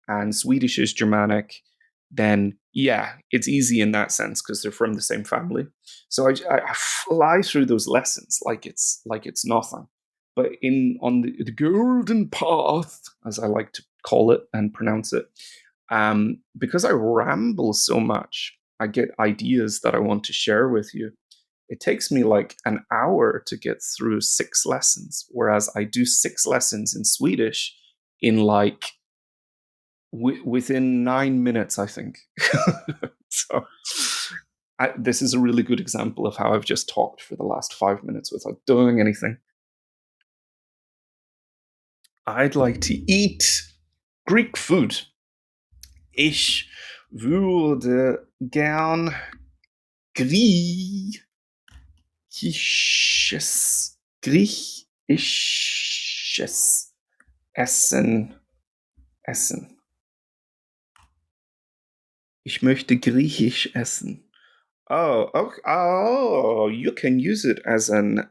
and Swedish is Germanic then yeah, it's easy in that sense because they're from the same family. So I fly through those lessons like it's nothing. But on the golden path, as I like to call it and pronounce it, because I ramble so much, I get ideas that I want to share with you. It takes me like an hour to get through 6 lessons, whereas I do 6 lessons in Swedish in like within 9 minutes, I think. So this is a really good example of how I've just talked for the last 5 minutes without doing anything. I'd like to eat Greek food. Ich würde gern griechisches Essen. Ich möchte griechisch essen. Oh, okay. Oh, you can use it as an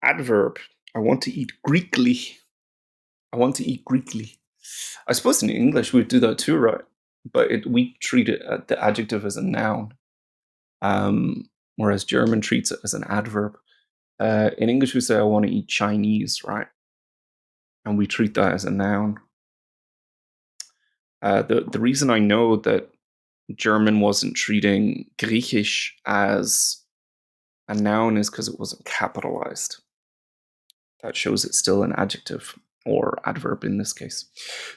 adverb. I want to eat Greekly. I suppose in English we'd do that too, right? But we treat it the adjective as a noun, whereas German treats it as an adverb. In English we say I want to eat Chinese, right? And we treat that as a noun. The reason I know that German wasn't treating Griechisch as a noun is because it wasn't capitalized. That shows it's still an adjective or adverb in this case.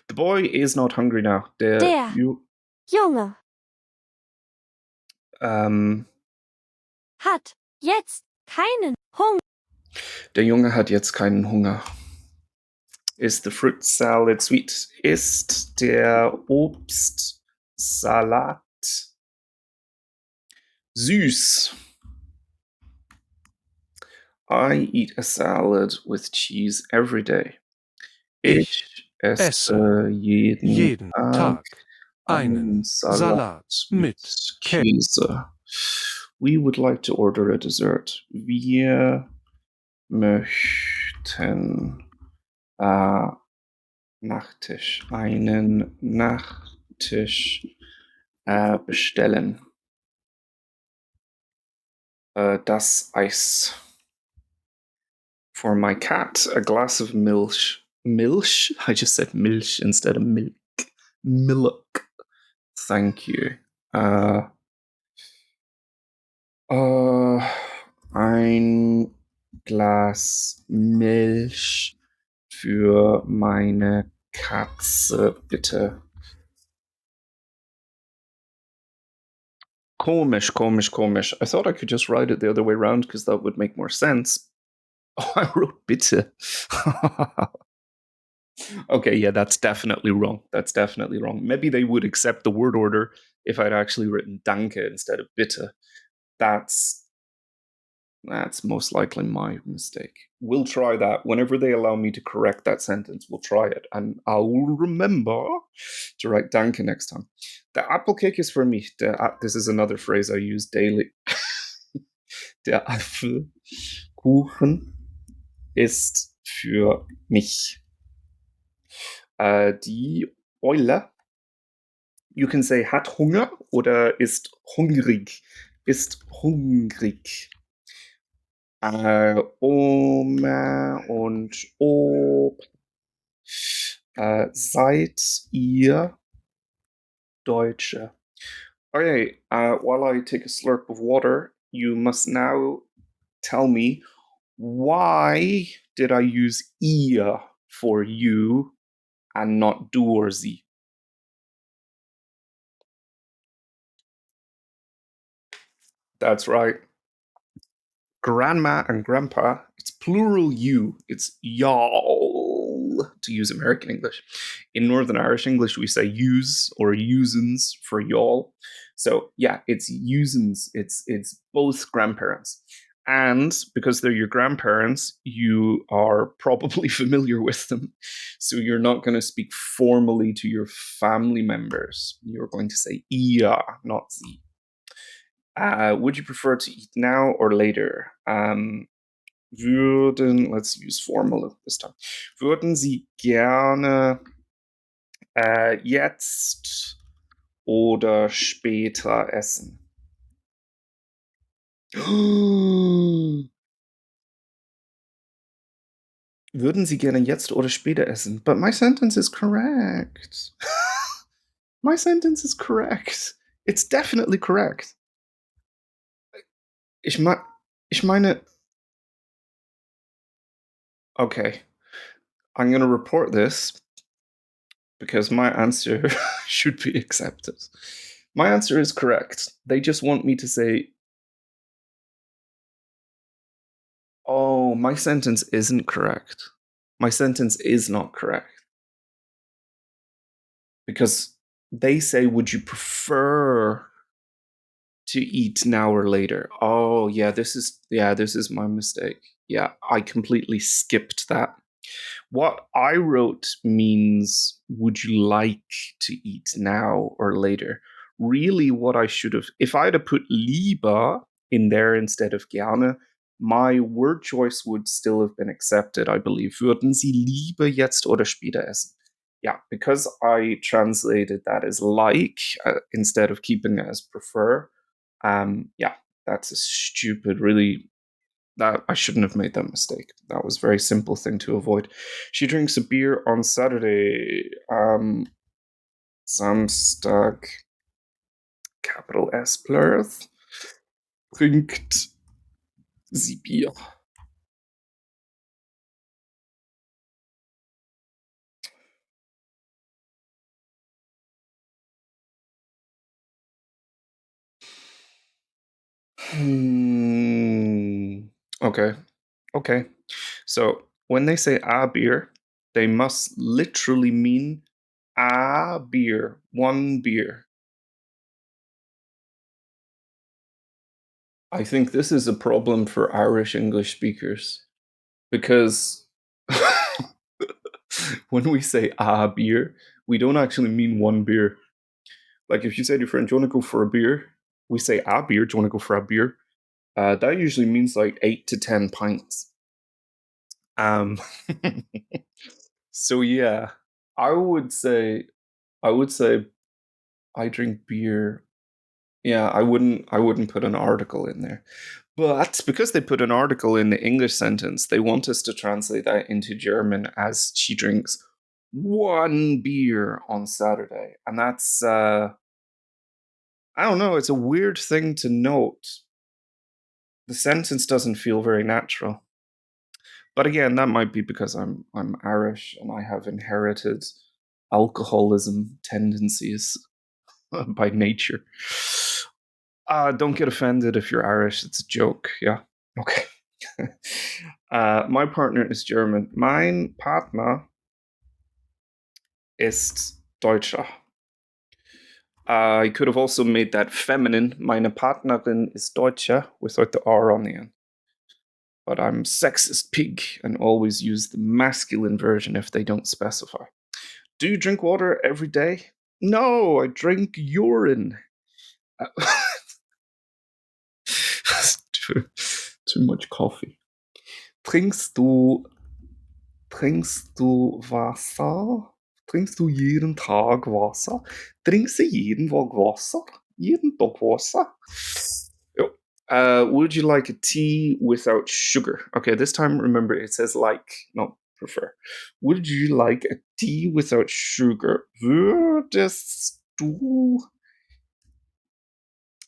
The boy is not hungry now. Der Junge hat jetzt keinen Hunger. Der Junge hat jetzt keinen Hunger. Is the fruit salad sweet? Ist der Obstsalat süß? I eat a salad with cheese every day. Ich esse jeden Tag einen Salat mit Käse. We would like to order a dessert. Wir möchten Nachtisch, einen Nachtisch bestellen. Das Eis. For my cat, a glass of milk. Milch? I just said milch instead of milk. Milk. Thank you. Ein Glas Milch für meine Katze, bitte. Komisch. I thought I could just write it the other way around because that would make more sense. Oh, I wrote bitte. Okay, yeah, that's definitely wrong. Maybe they would accept the word order if I'd actually written danke instead of bitte. That's most likely my mistake. We'll try that. Whenever they allow me to correct that sentence, we'll try it. And I'll remember to write danke next time. Der Apfelcake ist für mich. This is another phrase I use daily. Der Apfelkuchen ist für mich. Die Eule, you can say hat Hunger oder ist hungrig. Oma und Opa. Seid ihr Deutsche? Okay, while I take a slurp of water, you must now tell me, why did I use ihr for you and not du or sie? That's right. Grandma and grandpa, it's plural you. It's y'all, to use American English. In Northern Irish English, we say use or usins for y'all. So yeah, it's usins. It's both grandparents. And because they're your grandparents, you are probably familiar with them. So you're not going to speak formally to your family members. You're going to say ia, not sie. Would you prefer to eat now or later? Let's use formal this time. Würden Sie gerne jetzt oder später essen? Würden Sie gerne jetzt oder später essen? But my sentence is correct. My sentence is correct. It's definitely correct. Ich meine, okay, I'm going to report this because my answer should be accepted. My answer is correct. They just want me to say, oh, my sentence isn't correct. My sentence is not correct. Because they say, would you prefer to eat now or later? Oh, yeah, this is my mistake. Yeah, I completely skipped that. What I wrote means, would you like to eat now or later? Really, what I should have, if I'd have put lieber in there instead of gerne, my word choice would still have been accepted, I believe. Würden Sie lieber jetzt oder später essen? Yeah, because I translated that as like instead of keeping it as prefer. Yeah, that's a stupid, really. That I shouldn't have made that mistake. That was a very simple thing to avoid. She drinks a beer on Saturday. Samstag, capital S Plurth, trinkt sie Bier. Okay. So when they say a beer, they must literally mean a beer, one beer. I think this is a problem for Irish English speakers because when we say a beer, we don't actually mean one beer. Like if you say to your friend, do you want to go for a beer? We say a beer, do you want to go for a beer? That usually means like 8 to 10 pints. So yeah, I would say I drink beer. Yeah, I wouldn't put an article in there. But because they put an article in the English sentence, they want us to translate that into German as she drinks one beer on Saturday. And that's I don't know, it's a weird thing to note. The sentence doesn't feel very natural. But again, that might be because I'm Irish and I have inherited alcoholism tendencies by nature. Don't get offended if you're Irish. It's a joke. Yeah. Okay. My partner is German. Mein Partner ist Deutscher. I could have also made that feminine. Meine Partnerin ist Deutsche without the R on the end. But I'm sexist pig and always use the masculine version if they don't specify. Do you drink water every day? No, I drink urine. too much coffee. Trinkst du Wasser? Trinkst du jeden Tag Wasser? Trinkst du jeden Tag Wasser? Jeden Tag Wasser? Would you like a tea without sugar? Okay, this time remember it says like, not prefer. Would you like a tea without sugar? Würdest du...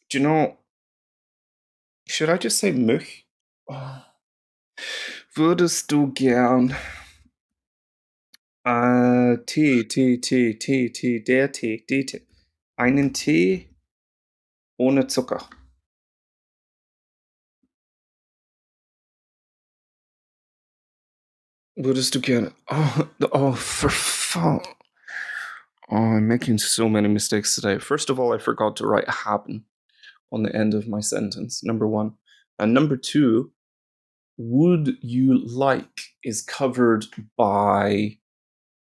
Do you know... Should I just say mich? Oh. Würdest du gern... Tee, der Tee. Einen Tee ohne Zucker. Würdest du gerne... Oh, for fun. Oh, I'm making so many mistakes today. First of all, I forgot to write haben on the end of my sentence, number one. And number two, would you like is covered by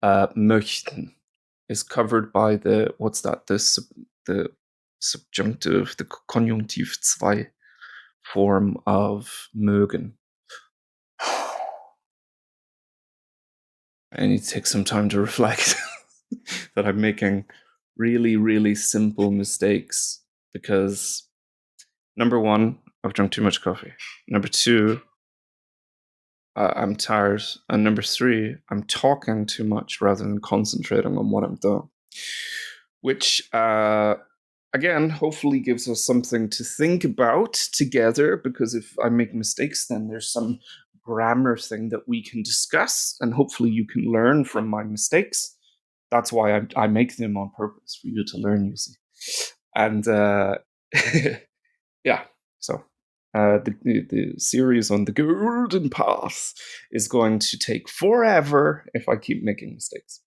möchten. Is covered by the, what's that? The subjunctive, the Konjunktiv 2 form of mögen. I need to take some time to reflect that I'm making really, really simple mistakes because number one, I've drunk too much coffee. Number two, I'm tired. And number three, I'm talking too much rather than concentrating on what I'm doing. Which, again, hopefully gives us something to think about together, because if I make mistakes, then there's some grammar thing that we can discuss, and hopefully you can learn from my mistakes. That's why I make them on purpose, for you to learn, you see. And yeah, so the series on the Golden Path is going to take forever if I keep making mistakes.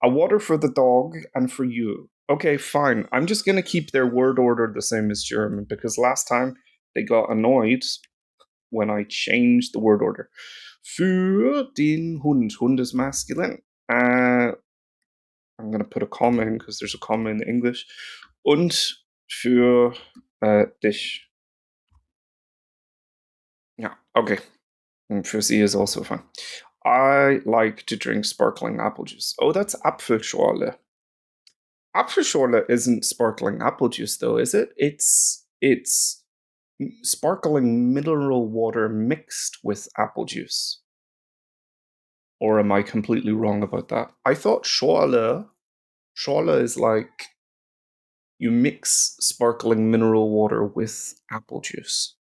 A water for the dog and for you. Okay, fine. I'm just going to keep their word order the same as German, because last time they got annoyed when I changed the word order. Für den Hund. Hund is masculine. I'm going to put a comma in because there's a comma in English. Und für dich. Yeah, okay. And für sie is also fine. I like to drink sparkling apple juice. Oh, that's Apfelschorle. Apfelschorle isn't sparkling apple juice, though, is it? It's sparkling mineral water mixed with apple juice. Or am I completely wrong about that? I thought Schorle is like you mix sparkling mineral water with apple juice.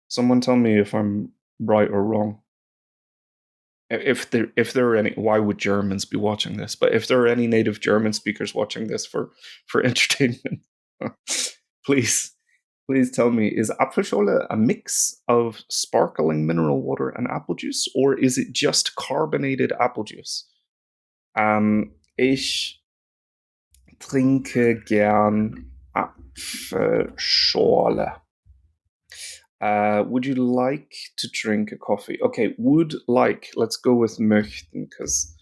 Someone tell me if I'm right or wrong. If there are any, why would Germans be watching this? But if there are any native German speakers watching this for entertainment, please tell me, is Apfelschorle a mix of sparkling mineral water and apple juice, or is it just carbonated apple juice? Ich trinke gern Apfelschorle. Would you like to drink a coffee? Okay, would like. Let's go with möchten, because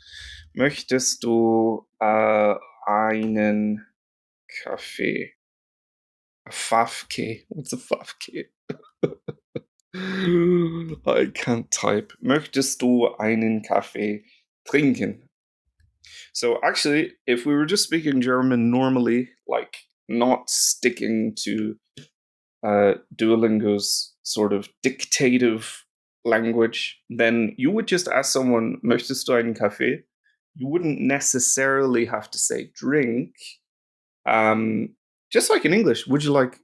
möchtest du einen Kaffee? A Fafke. What's a Fafke? I can't type. Möchtest du einen Kaffee trinken? So actually, if we were just speaking German normally, like not sticking to Duolingo's sort of dictative language, then you would just ask someone, möchtest du einen Kaffee? You wouldn't necessarily have to say drink. Just like in English, would you like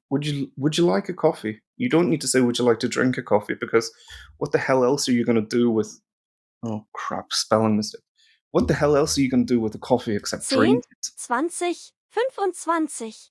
a coffee? You don't need to say would you like to drink a coffee, because what the hell else are you going to do with, oh crap, spelling mistake. What the hell else are you going to do with a coffee except 10, drink it? 20, 25.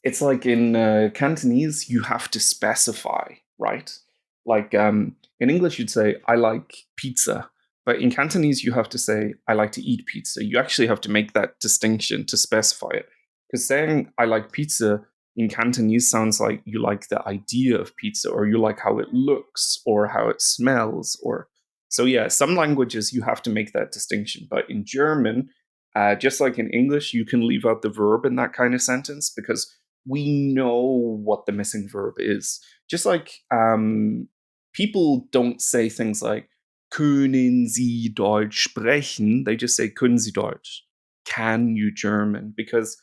It's like in Cantonese, you have to specify, right? Like in English, you'd say, I like pizza. But in Cantonese, you have to say, I like to eat pizza. You actually have to make that distinction to specify it. Because saying, I like pizza in Cantonese sounds like you like the idea of pizza, or you like how it looks, or how it smells. Or so, yeah, some languages you have to make that distinction. But in German, just like in English, you can leave out the verb in that kind of sentence, because we know what the missing verb is. Just like people don't say things like können Sie Deutsch sprechen? They just say können Sie Deutsch? Can you German? Because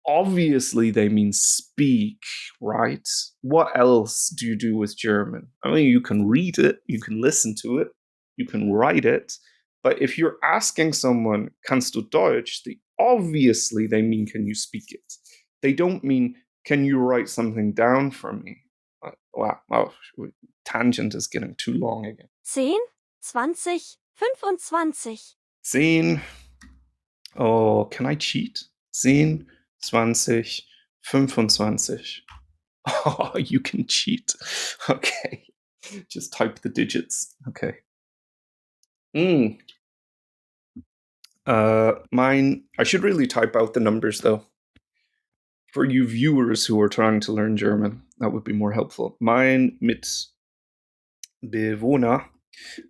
obviously they mean speak, right? What else do you do with German? I mean, you can read it, you can listen to it, you can write it, but if you're asking someone, kannst du Deutsch? Obviously they mean, can you speak it? They don't mean, can you write something down for me? Wow, tangent is getting too long again. 10, 20, 25. 10. Oh, can I cheat? 10, 20, 25. Oh, you can cheat. Okay. Just type the digits. Okay. I should really type out the numbers, though. For you viewers who are trying to learn German, that would be more helpful. Mein Mitbewohner.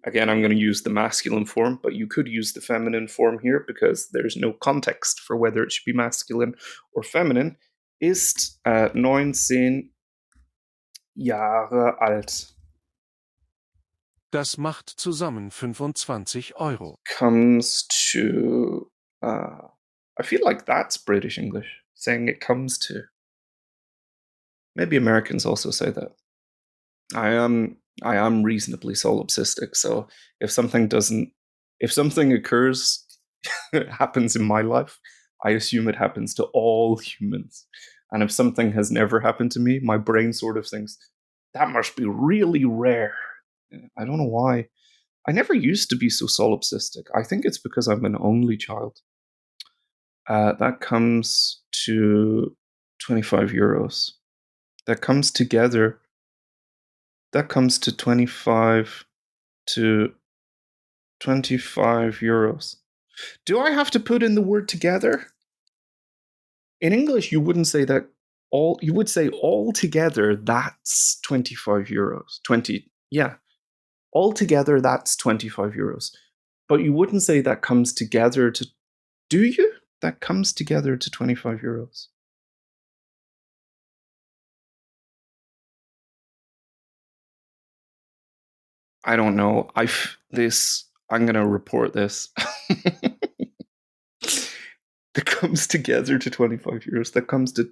Again, I'm going to use the masculine form, but you could use the feminine form here because there's no context for whether it should be masculine or feminine. Ist 19 Jahre alt. Das macht zusammen 25 Euro. Comes to, I I feel like that's British English, saying it comes to. Maybe Americans also say that. I am reasonably solipsistic, so if something occurs, happens in my life, I assume it happens to all humans. And if something has never happened to me, my brain sort of thinks, that must be really rare. I don't know why. I never used to be so solipsistic. I think it's because I'm an only child. That comes to 25 euros. That comes to 25 euros. Do I have to put in the word together? In English, you wouldn't say that you would say all together, that's 25 euros. 20, yeah. All together, that's 25 euros. But you wouldn't say that comes together to, do you? That comes together to 25 euros. I don't know. I'm going to report this. That comes together to 25 euros. That comes to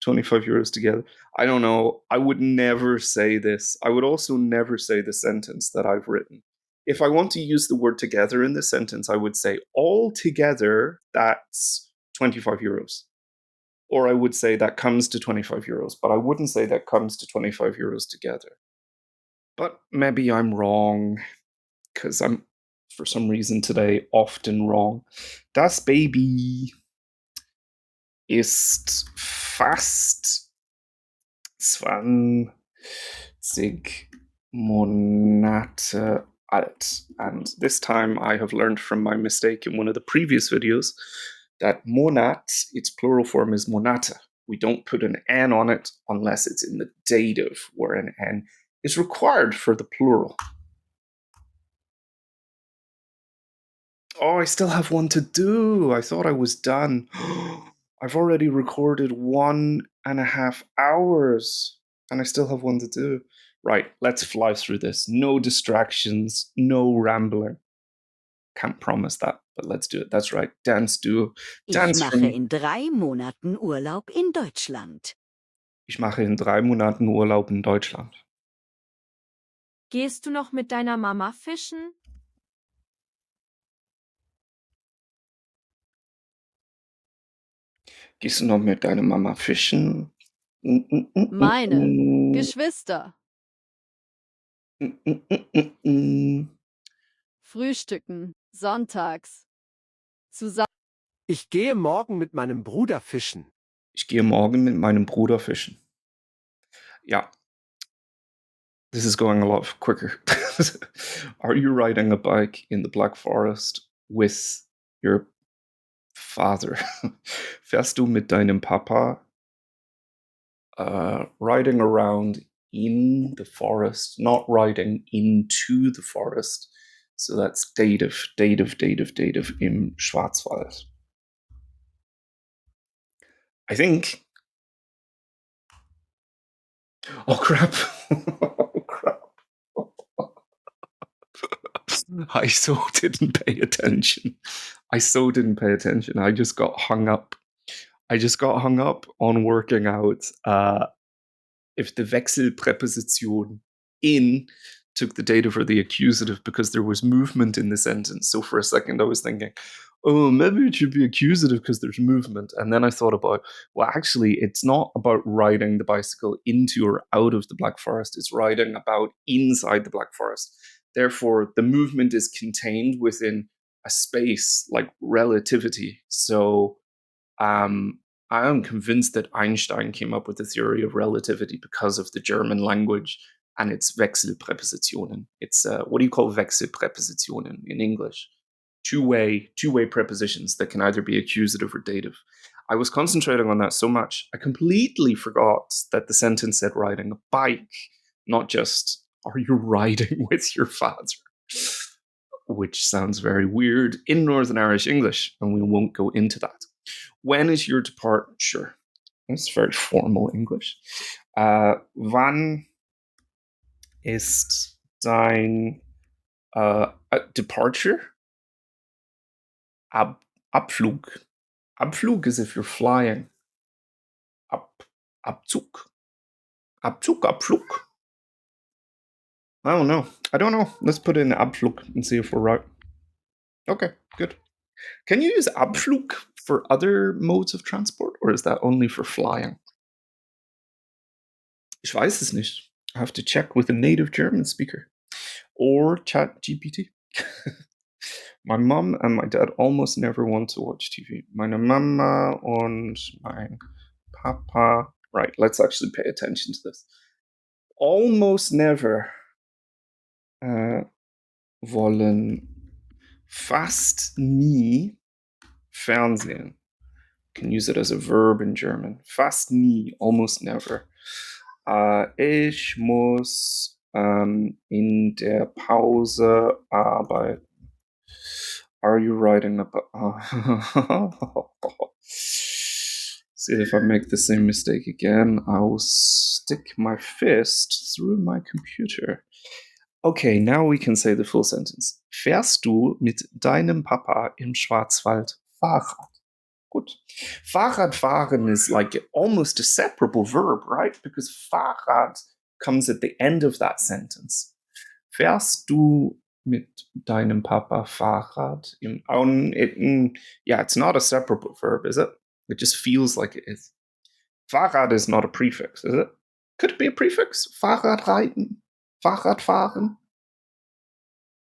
25 euros together. I don't know. I would never say this. I would also never say the sentence that I've written. If I want to use the word together in this sentence, I would say all together, that's 25 euros. Or I would say that comes to 25 euros, but I wouldn't say that comes to 25 euros together. But maybe I'm wrong, because I'm, for some reason today, often wrong. Das Baby ist fast 20 Monate alt. And this time I have learned from my mistake in one of the previous videos that Monat, its plural form is Monate. We don't put an N on it unless it's in the dative, where an N is required for the plural. Oh, I still have one to do. I thought I was done. I've already recorded 1.5 hours, and I still have one to do. Right, let's fly through this. No distractions, no rambling. Can't promise that, but let's do it. That's right. Dance Duo. Ich Dance mache from. in 3 Monaten Urlaub in Deutschland. Ich mache in 3 Monaten Urlaub in Deutschland. Gehst du noch mit deiner Mama fischen? Gehst du noch mit deiner Mama fischen? Meine Geschwister frühstücken sonntags zusammen. Ich gehe morgen mit meinem Bruder fischen. Ich gehe morgen mit meinem Bruder fischen. Ja. This is going a lot quicker. Are you riding a bike in the Black Forest with your father? Fährst du mit deinem Papa riding around in the forest, not riding into the forest? So that's dative im Schwarzwald. I think. Oh crap. Oh crap. I so didn't pay attention. I just got hung up. On working out if the Wechselpräposition in took the data for the accusative because there was movement in the sentence. So for a second I was thinking, oh, maybe it should be accusative because there's movement. And then I thought about, well, actually, it's not about riding the bicycle into or out of the Black Forest. It's riding about inside the Black Forest. Therefore, the movement is contained within a space like relativity. So I am convinced that Einstein came up with the theory of relativity because of the German language and its Wechselpräpositionen. It's what do you call Wechselpräpositionen in English? Two-way prepositions that can either be accusative or dative. I was concentrating on that so much, I completely forgot that the sentence said riding a bike, not just, are you riding with your father? Which sounds very weird in Northern Irish English, and we won't go into that. When is your departure? That's very formal English. Wann ist dein departure? Abflug. Abflug is if you're flying. Abzug. Abzug, Abflug. I don't know. Let's put in Abflug and see if we're right. Okay, good. Can you use Abflug for other modes of transport, or is that only for flying? Ich weiß es nicht. I have to check with a native German speaker. Or ChatGPT. My mom and my dad almost never want to watch TV. Meine Mama und mein Papa. Right, let's actually pay attention to this. Almost never wollen fast nie Fernsehen. Can use it as a verb in German. Fast nie, almost never. Ich muss in der Pause arbeiten. Are you writing about... See if I make the same mistake again. I'll stick my fist through my computer. Okay, now we can say the full sentence. Fährst du mit deinem Papa im Schwarzwald Fahrrad? Gut. Fahrradfahren is like almost a separable verb, right? Because Fahrrad comes at the end of that sentence. Fährst du mit deinem Papa Fahrrad? Yeah, it's not a separable verb, is it? It just feels like it is. Fahrrad is not a prefix, is it? Could it be a prefix? Fahrradreiten? Fahrradfahren?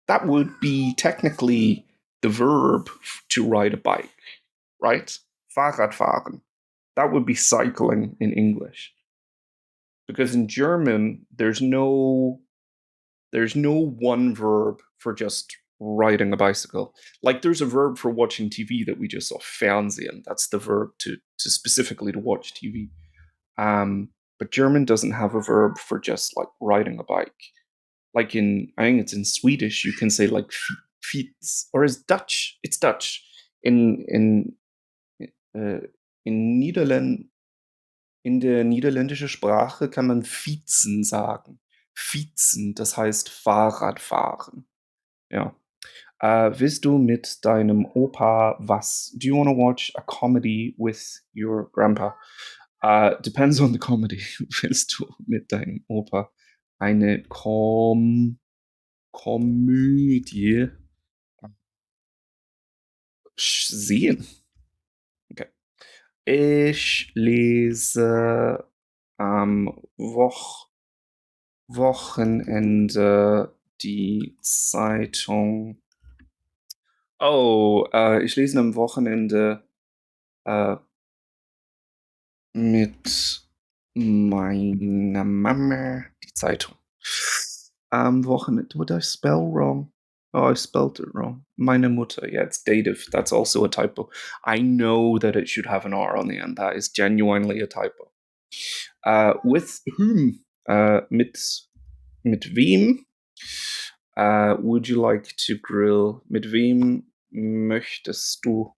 That would be technically the verb to ride a bike, right? Fahrradfahren. That would be cycling in English. Because in German, there's no one verb for just riding a bicycle. Like there's a verb for watching TV that we just saw, Fernsehen. That's the verb to specifically to watch TV. But German doesn't have a verb for just like riding a bike. Like I think it's in Swedish, you can say like fiets, or is Dutch? It's Dutch. In der niederländischen Sprache kann man fietsen sagen. Fietsen, das heißt Fahrradfahren. Ja. Willst du mit deinem Opa was? Do you want to watch a comedy with your grandpa? Depends on the comedy. Willst du mit deinem Opa eine Komödie sehen? Okay. Ich lese am Wochenende die Zeitung. Ich lese am Wochenende mit meiner Mama die Zeitung. Am Wochenende, what did I spell wrong? Oh, I spelled it wrong. Meine Mutter, yeah, it's dative. That's also a typo. I know that it should have an R on the end. That is genuinely a typo. With whom? Mit wem? Would you like to grill? Mit wem möchtest du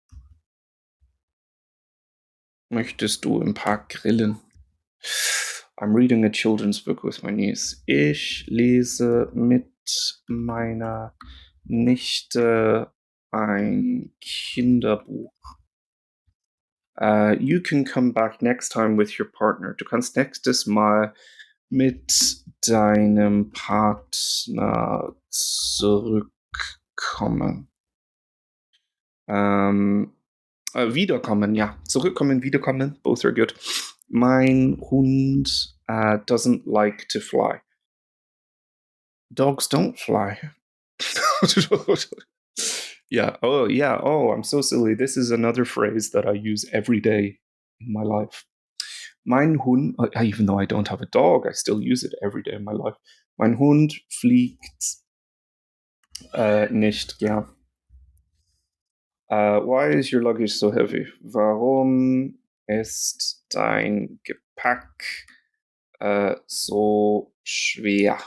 im Park grillen? I'm reading a children's book with my niece. Ich lese mit meiner Nichte ein Kinderbuch. You can come back next time with your partner. Du kannst nächstes Mal mit deinem Partner zurückkommen. Wiederkommen, ja. Zurückkommen, wiederkommen. Both are good. Mein Hund doesn't like to fly. Dogs don't fly. Yeah. Oh, I'm so silly. This is another phrase that I use every day in my life. Mein Hund, even though I don't have a dog, I still use it every day in my life. Mein Hund fliegt nicht gern. Why is your luggage so heavy? Warum ist dein Gepäck so schwer?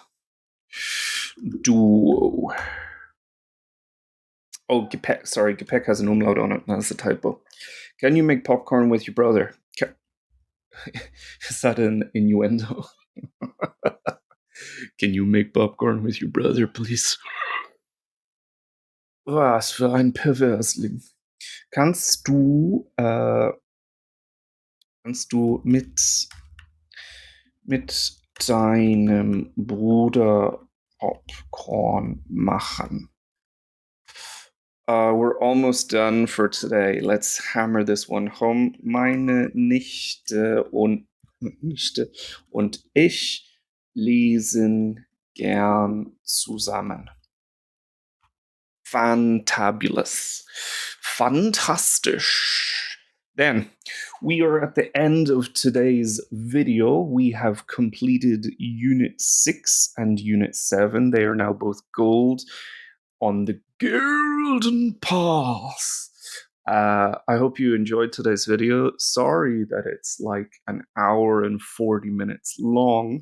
Duo. Oh, Gepäck. Sorry, Gepäck has an umlaut on it. That's a typo. Can you make popcorn with your brother? Is that an innuendo? Can you make popcorn with your brother, please? Was für ein Perversling. Kannst du mit deinem Bruder Popcorn machen? We're almost done for today. Let's hammer this one home. Meine Nichte und ich lesen gern zusammen. Fantabulous. Fantastisch. Then, we are at the end of today's video. We have completed Unit 6 and Unit 7. They are now both gold on the Golden Path. I hope you enjoyed today's video. Sorry that it's like an hour and 40 minutes long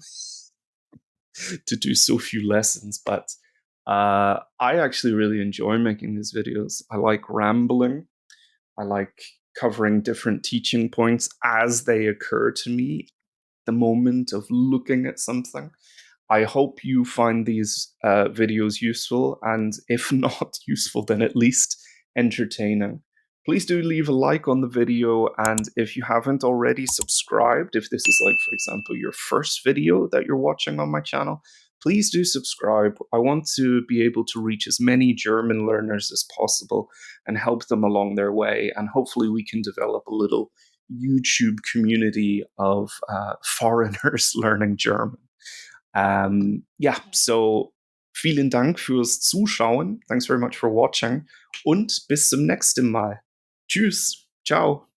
to do so few lessons, but I actually really enjoy making these videos. I like rambling. I like covering different teaching points as they occur to me the moment of looking at something. I hope you find these videos useful, and if not useful, then at least entertaining. Please do leave a like on the video, and if you haven't already subscribed, if this is like, for example, your first video that you're watching on my channel, please do subscribe. I want to be able to reach as many German learners as possible and help them along their way, and hopefully we can develop a little YouTube community of foreigners learning German. Ja, so vielen Dank fürs Zuschauen. Thanks very much for watching und bis zum nächsten Mal. Tschüss. Ciao.